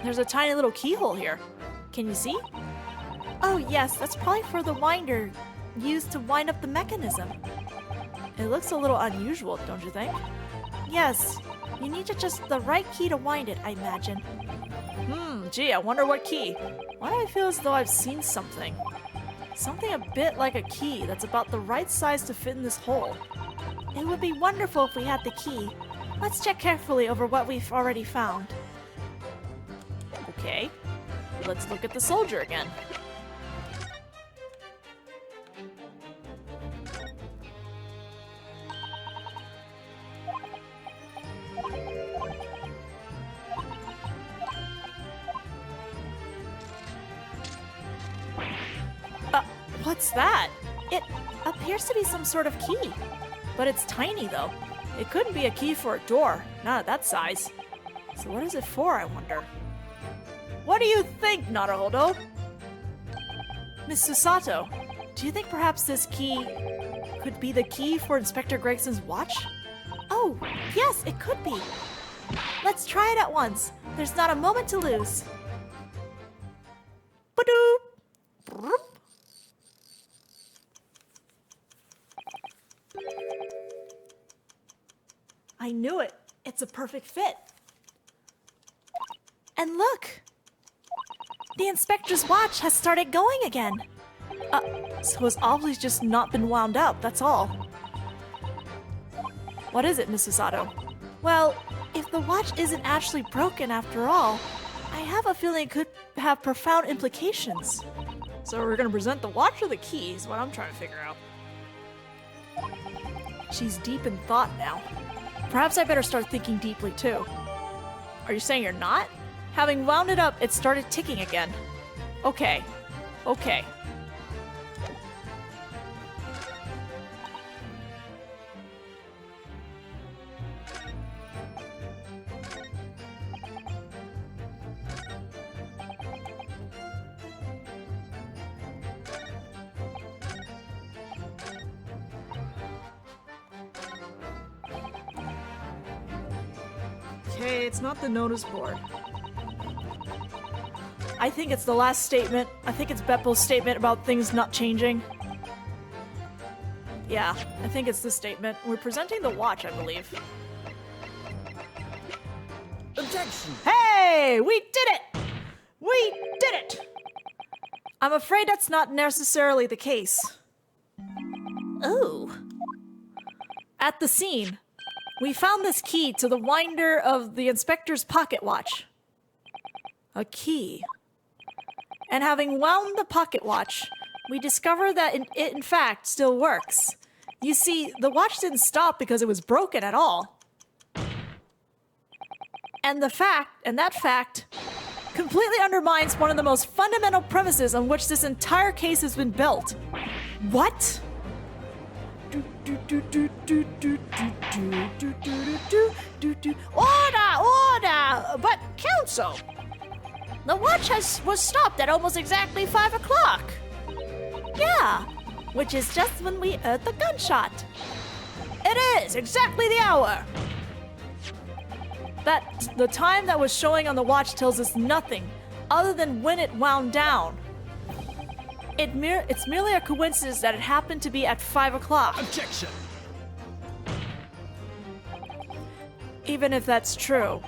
There's a tiny little keyhole here. Can you see? Oh yes, that's probably for the winder used to wind up the mechanism. It looks a little unusual, don't you think? Yes, you need just the right key to wind it, I imagine. Gee, I wonder what key. Why do I feel as though I've seen something? Something a bit like a key that's about the right size to fit in this hole. It would be wonderful if we had the key. Let's check carefully over what we've already found. Okay, let's look at the soldier again. What's that? It appears to be some sort of key. But it's tiny, though. It couldn't be a key for a door, not at that size. So what is it for, I wonder? What do you think, Naruhodo? Miss Susato, do you think perhaps this key could be the key for Inspector Gregson's watch? Oh, yes, it could be. Let's try it at once. There's not a moment to lose. Ba-doop! Broop. I knew it. It's a perfect fit. And look! The inspector's watch has started going again. So it's obviously just not been wound up, that's all. What is it, Mrs. Sato? Well, if the watch isn't actually broken after all, I have a feeling it could have profound implications. So we're gonna present the watch or the key is what I'm trying to figure out. She's deep in thought now. Perhaps I better start thinking deeply too. Are you saying you're not? Having wound it up, it started ticking again. Okay. Okay. Okay, it's not the notice board. I think it's the last statement. I think it's Beppo's statement about things not changing. Yeah, I think it's this statement. We're presenting the watch, I believe. Objection! Hey! We did it! We did it! I'm afraid that's not necessarily the case. Ooh. At the scene, we found this key to the winder of the inspector's pocket watch. A key. And having wound the pocket watch, we discover that it in fact still works. You see, the watch didn't stop because it was broken at all. And that fact completely undermines one of the most fundamental premises on which this entire case has been built. What? Order! But, Counsel, the watch was stopped at almost exactly 5 o'clock. Yeah, which is just when we heard the gunshot. It is exactly the hour. The time that was showing on the watch tells us nothing other than when it wound down. It's merely a coincidence that it happened to be at 5 o'clock. Objection! Even if that's true,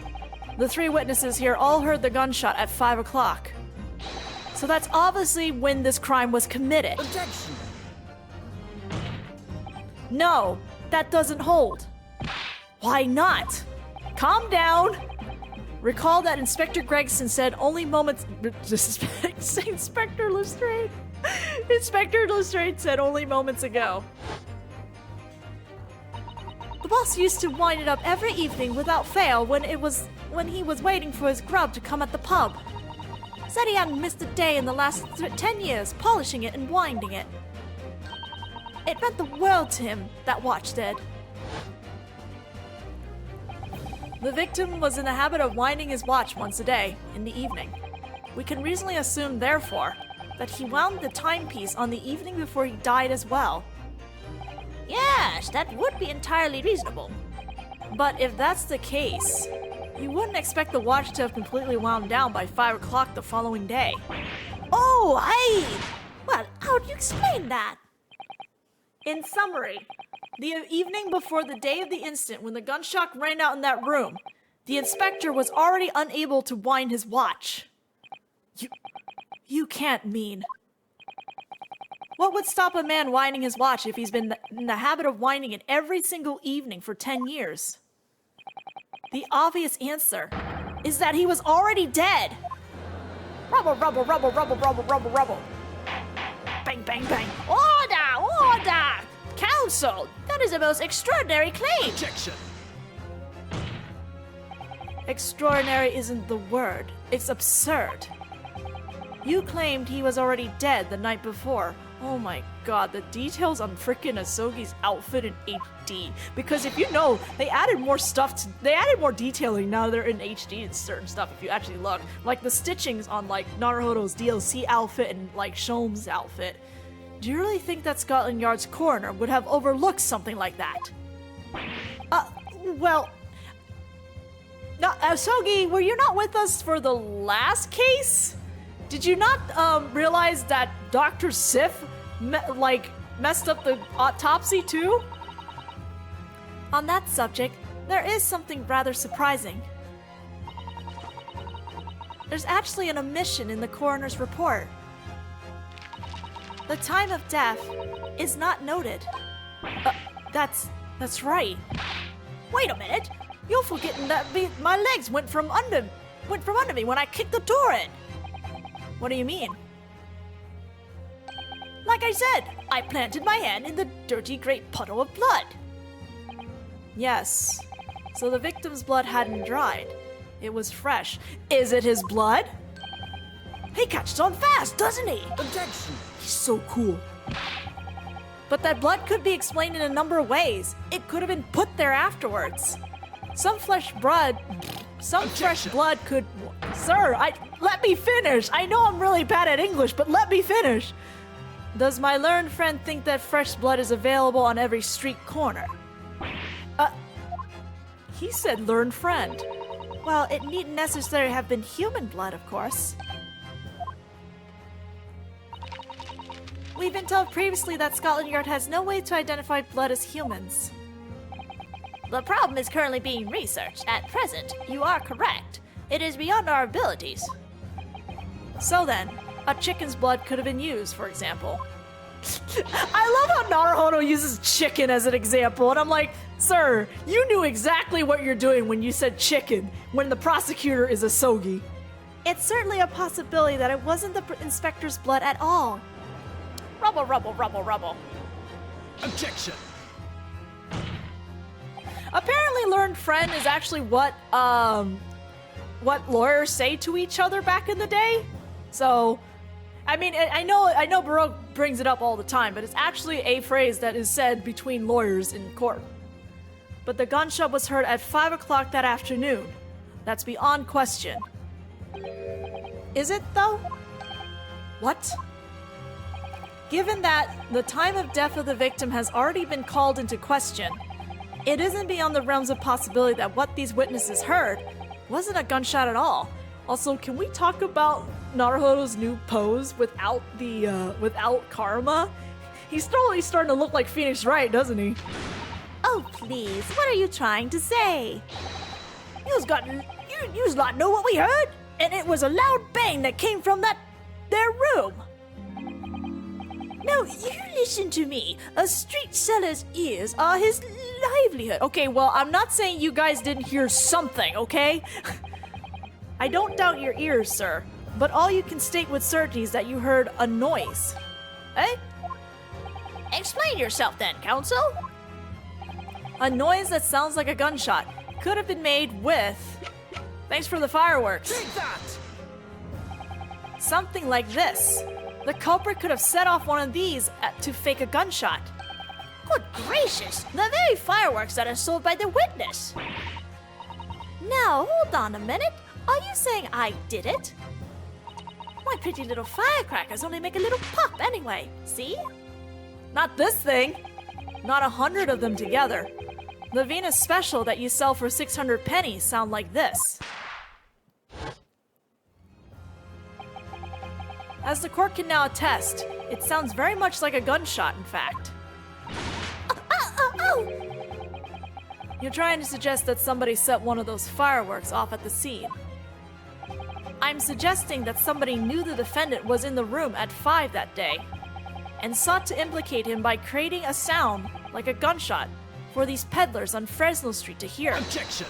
the three witnesses here all heard the gunshot at 5 o'clock. So that's obviously when this crime was committed. Objection! No, that doesn't hold. Why not? Calm down. Recall that Inspector Gregson said only moments... Inspector Lestrade. Inspector Lestrade said only moments ago. The boss used to wind it up every evening without fail when he was waiting for his grub to come at the pub. Said he hadn't missed a day in the last 10 years polishing it and winding it. It meant the world to him, that watch did. The victim was in the habit of winding his watch once a day, in the evening. We can reasonably assume, therefore, that he wound the timepiece on the evening before he died as well. Yes, that would be entirely reasonable. But if that's the case, you wouldn't expect the watch to have completely wound down by 5 o'clock the following day. Oh, well, how would you explain that? In summary, the evening before the day of the incident when the gunshot rang out in that room, the inspector was already unable to wind his watch. You can't mean... What would stop a man winding his watch if he's been in the habit of winding it every single evening for 10 years? The obvious answer is that he was already dead. Rubble, rubble, rubble, rubble, rubble, rubble, rubble. Bang, bang, bang. Order! Counsel, that is a most extraordinary claim. Objection! Extraordinary isn't the word. It's absurd. You claimed he was already dead the night before. Oh my god, the details on frickin' Asogi's outfit in HD. Because if you know, they added more detailing now they're in HD and certain stuff if you actually look. Like the stitchings on like Naruhodo's DLC outfit and like Shom's outfit. Do you really think that Scotland Yard's coroner would have overlooked something like that? Well... Now, Asogi, were you not with us for the last case? Did you not realize that Dr. Sif messed up the autopsy too? On that subject, there is something rather surprising. There's actually an omission in the coroner's report. The time of death is not noted. That's right. Wait a minute. You're forgetting that my legs went from under me when I kicked the door in. What do you mean? Like I said, I planted my hand in the dirty great puddle of blood. Yes. So the victim's blood hadn't dried. It was fresh. Is it his blood? He catches on fast, doesn't he? Objection! He's so cool. But that blood could be explained in a number of ways. It could have been put there afterwards. Some fresh blood could... Sir, let me finish. I know I'm really bad at English, but let me finish. Does my learned friend think that fresh blood is available on every street corner? He said learned friend. Well, it needn't necessarily have been human blood, of course. We've been told previously that Scotland Yard has no way to identify blood as humans. The problem is currently being researched. At present, you are correct. It is beyond our abilities. So then, a chicken's blood could have been used, for example. I love how Naruhodo uses chicken as an example, and I'm like, sir, you knew exactly what you're doing when you said chicken, when the prosecutor is Asogi. It's certainly a possibility that it wasn't the inspector's blood at all. Rubble, rubble, rubble, rubble. Objection! Apparently learned friend is actually what what lawyers say to each other back in the day. So, I mean, I know Baroque brings it up all the time, but it's actually a phrase that is said between lawyers in court. But the gunshot was heard at 5 o'clock that afternoon. That's beyond question. Is it, though? What? Given that the time of death of the victim has already been called into question, it isn't beyond the realms of possibility that what these witnesses heard wasn't a gunshot at all. Also, can we talk about Naruhodo's new pose without Karma? He's totally starting to look like Phoenix Wright, doesn't he? Oh, please, what are you trying to say? You's not know what we heard? And it was a loud bang that came from their room. Now, you listen to me. A street seller's ears are his livelihood. Okay, well, I'm not saying you guys didn't hear something, okay? I don't doubt your ears, sir. But all you can state with certainty is that you heard a noise. Eh? Explain yourself then, counsel. A noise that sounds like a gunshot. Could have been made with... Thanks for the fireworks. Take that! Something like this. The culprit could have set off one of these to fake a gunshot. Good gracious! The very fireworks that are sold by the witness! Now, hold on a minute. Are you saying I did it? My pretty little firecrackers only make a little pop anyway. See? Not this thing. Not 100 of them together. The Venus Special that you sell for 600 pennies sound like this. As the court can now attest, it sounds very much like a gunshot, in fact. You're trying to suggest that somebody set one of those fireworks off at the scene. I'm suggesting that somebody knew the defendant was in the room at 5 that day and sought to implicate him by creating a sound like a gunshot for these peddlers on Fresno Street to hear. Objection!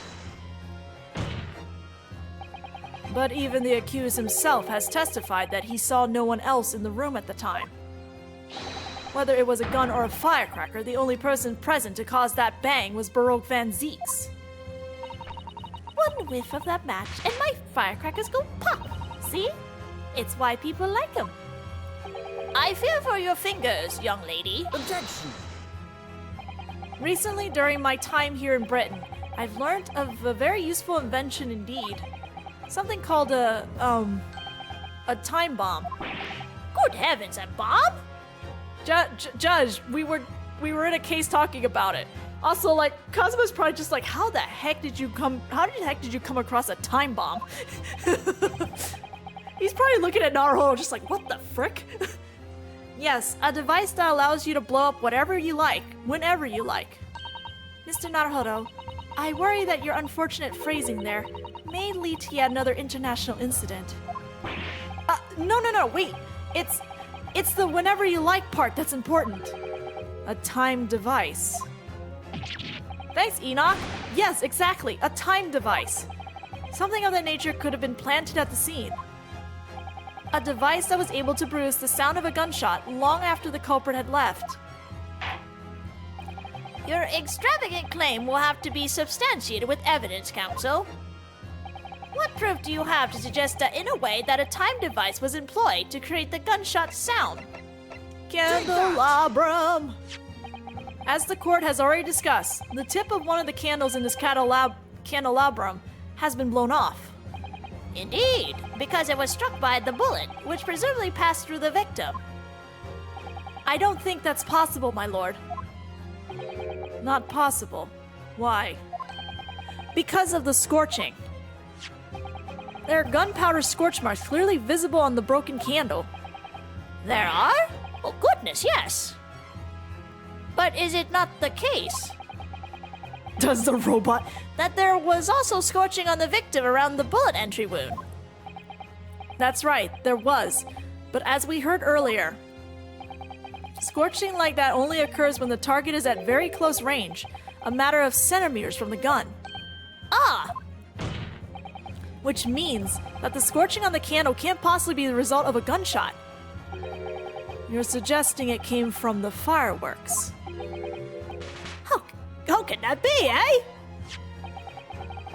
But even the accused himself has testified that he saw no one else in the room at the time. Whether it was a gun or a firecracker, the only person present to cause that bang was Baroque Van Zeeks. One whiff of that match and my firecrackers go pop. See? It's why people like them. I fear for your fingers, young lady. Objection! Recently, during my time here in Britain, I've learned of a very useful invention indeed. Something called a time bomb. Good heavens, a bomb? Judge, we were in a case talking about it. Also, like, Kazuma's probably just like, how the heck did you come across a time bomb? He's probably looking at Naruhodo just like, what the frick? Yes, a device that allows you to blow up whatever you like, whenever you like. Mr. Naruhodo, I worry that your unfortunate phrasing there may lead to yet another international incident. No, wait. It's the whenever you like part that's important. A time device. Thanks, Enoch. Yes, exactly. A time device. Something of that nature could have been planted at the scene. A device that was able to produce the sound of a gunshot long after the culprit had left. Your extravagant claim will have to be substantiated with evidence, counsel. What proof do you have to suggest that in a way that a time device was employed to create the gunshot sound? Candelabrum! As the court has already discussed, the tip of one of the candles in this candelabrum has been blown off. Indeed, because it was struck by the bullet, which presumably passed through the victim. I don't think that's possible, my lord. Not possible. Why? Because of the scorching. There are gunpowder scorch marks clearly visible on the broken candle. There are? Oh, goodness, yes. But is it not the case Does the robot? that there was also scorching on the victim around the bullet entry wound? That's right, there was. But as we heard earlier, scorching like that only occurs when the target is at very close range, a matter of centimeters from the gun. Ah! Which means that the scorching on the candle can't possibly be the result of a gunshot. You're suggesting it came from the fireworks. How can that be, eh?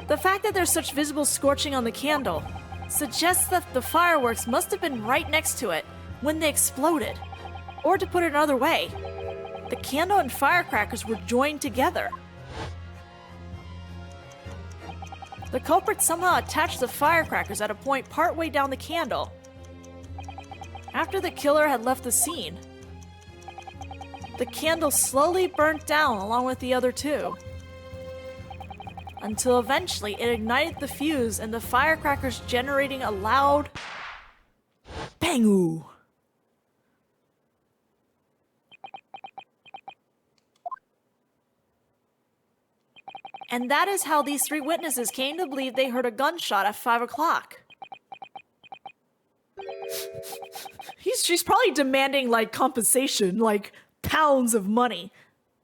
The fact that there's such visible scorching on the candle suggests that the fireworks must have been right next to it when they exploded. Or to put it another way, the candle and firecrackers were joined together. The culprit somehow attached the firecrackers at a point partway down the candle, after the killer had left the scene. The candle slowly burnt down along with the other two, until eventually it ignited the fuse and the firecrackers generating a loud bang-oo. And that is how these three witnesses came to believe they heard a gunshot at 5 o'clock. She's probably demanding, like, compensation, like pounds of money.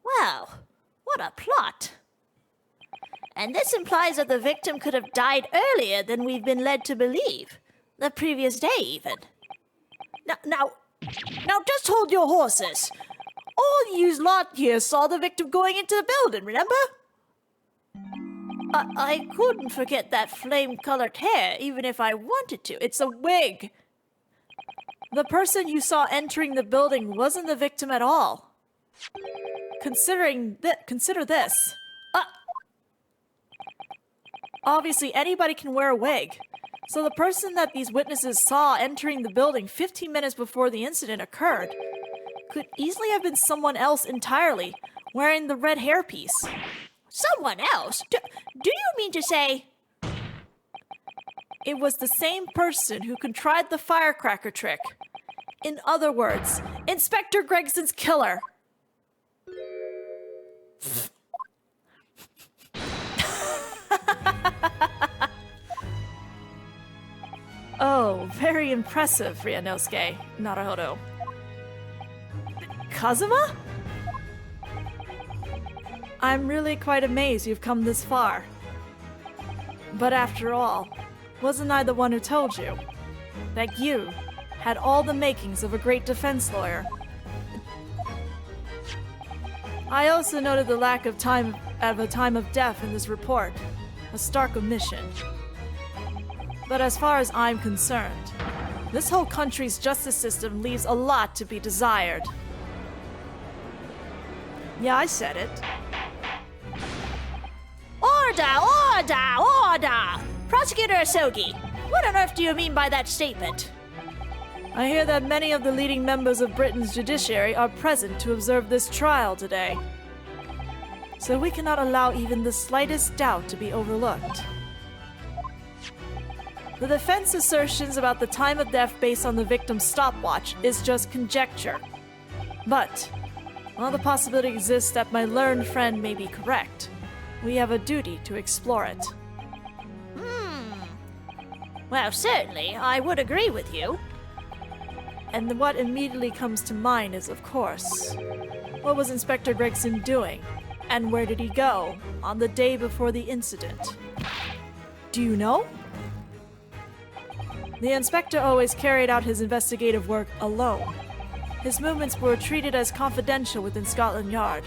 Well, what a plot. And this implies that the victim could have died earlier than we've been led to believe. The previous day, even. Now, just hold your horses. All you lot here saw the victim going into the building, remember? I couldn't forget that flame-colored hair, even if I wanted to. It's a wig. The person you saw entering the building wasn't the victim at all. Consider this. Obviously, anybody can wear a wig. So the person that these witnesses saw entering the building 15 minutes before the incident occurred could easily have been someone else entirely, wearing the red hairpiece. Someone else? Do you mean to say... It was the same person who contrived the firecracker trick. In other words, Inspector Gregson's killer. Oh, very impressive, Ryanosuke Naruhodo. Kazuma? I'm really quite amazed you've come this far. But after all, wasn't I the one who told you that you had all the makings of a great defense lawyer? I also noted the lack of time of death in this report, a stark omission. But as far as I'm concerned, this whole country's justice system leaves a lot to be desired. Yeah, I said it. Order! Prosecutor Asogi, what on earth do you mean by that statement? I hear that many of the leading members of Britain's judiciary are present to observe this trial today. So we cannot allow even the slightest doubt to be overlooked. The defense assertions about the time of death based on the victim's stopwatch is just conjecture. But, while the possibility exists that my learned friend may be correct, we have a duty to explore it. Well, certainly, I would agree with you. And what immediately comes to mind is, of course, what was Inspector Gregson doing? And where did he go on the day before the incident? Do you know? The inspector always carried out his investigative work alone. His movements were treated as confidential within Scotland Yard.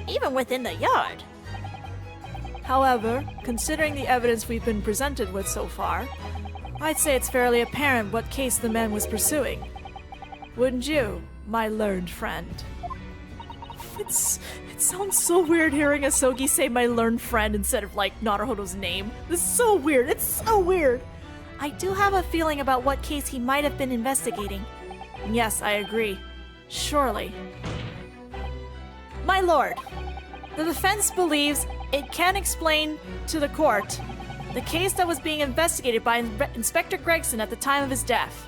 Even within the yard? However, considering the evidence we've been presented with so far, I'd say it's fairly apparent what case the man was pursuing. Wouldn't you, my learned friend? It sounds so weird hearing Asogi say my learned friend instead of, like, Naruhodo's name. This is so weird. It's so weird. I do have a feeling about what case he might have been investigating. Yes, I agree. Surely. My lord, the defense believes it can explain to the court the case that was being investigated by Inspector Gregson at the time of his death.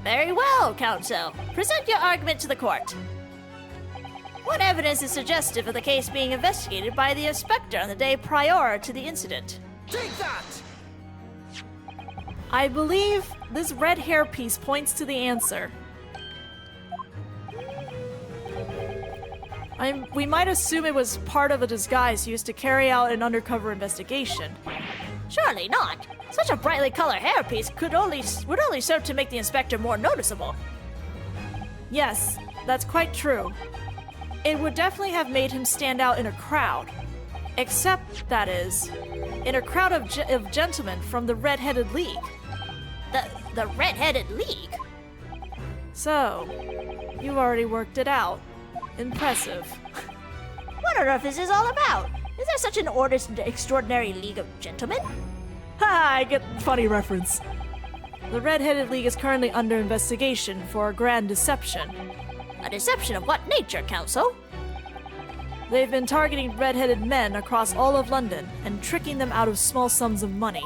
Very well, counsel. Present your argument to the court. What evidence is suggestive of the case being investigated by the inspector on the day prior to the incident? Take that! I believe this red hairpiece points to the answer. We might assume it was part of a disguise used to carry out an undercover investigation. Surely not. Such a brightly colored hairpiece would only serve to make the inspector more noticeable. Yes, that's quite true. It would definitely have made him stand out in a crowd. Except, that is, in a crowd of gentlemen from the Red-Headed League. The Red-Headed League? So, you've already worked it out. Impressive. What on earth is this all about? Is there such an extraordinary league of gentlemen? Ha! I get funny reference. The Red-Headed League is currently under investigation for a grand deception. A deception of what nature, Counsel? They've been targeting red-headed men across all of London and tricking them out of small sums of money.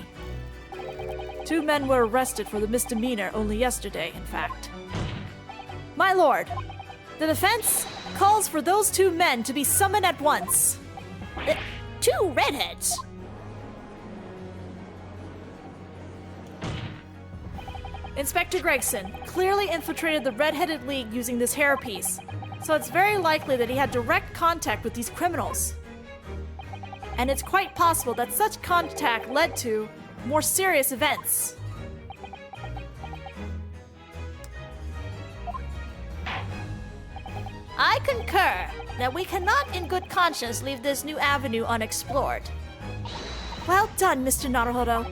2 men were arrested for the misdemeanor only yesterday, in fact. My lord, the defense calls for those 2 men to be summoned at once. 2 redheads? Inspector Gregson clearly infiltrated the Red-Headed League using this hairpiece, so it's very likely that he had direct contact with these criminals. And it's quite possible that such contact led to more serious events. I concur that we cannot in good conscience leave this new avenue unexplored. Well done, Mr. Naruhodo.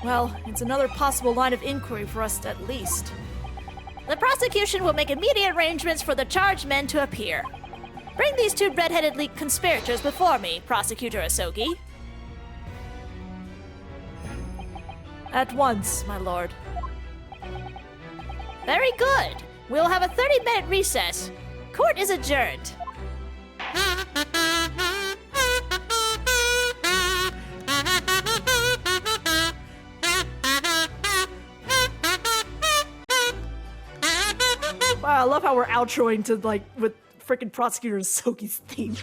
Well, it's another possible line of inquiry for us at least. The prosecution will make immediate arrangements for the charged men to appear. Bring these 2 Red-Headed League conspirators before me, Prosecutor Asogi. At once, my lord. Very good. We'll have a 30-minute recess. Court is adjourned. Wow, I love how we're outroing to, like, with frickin' Prosecutor Soki's theme.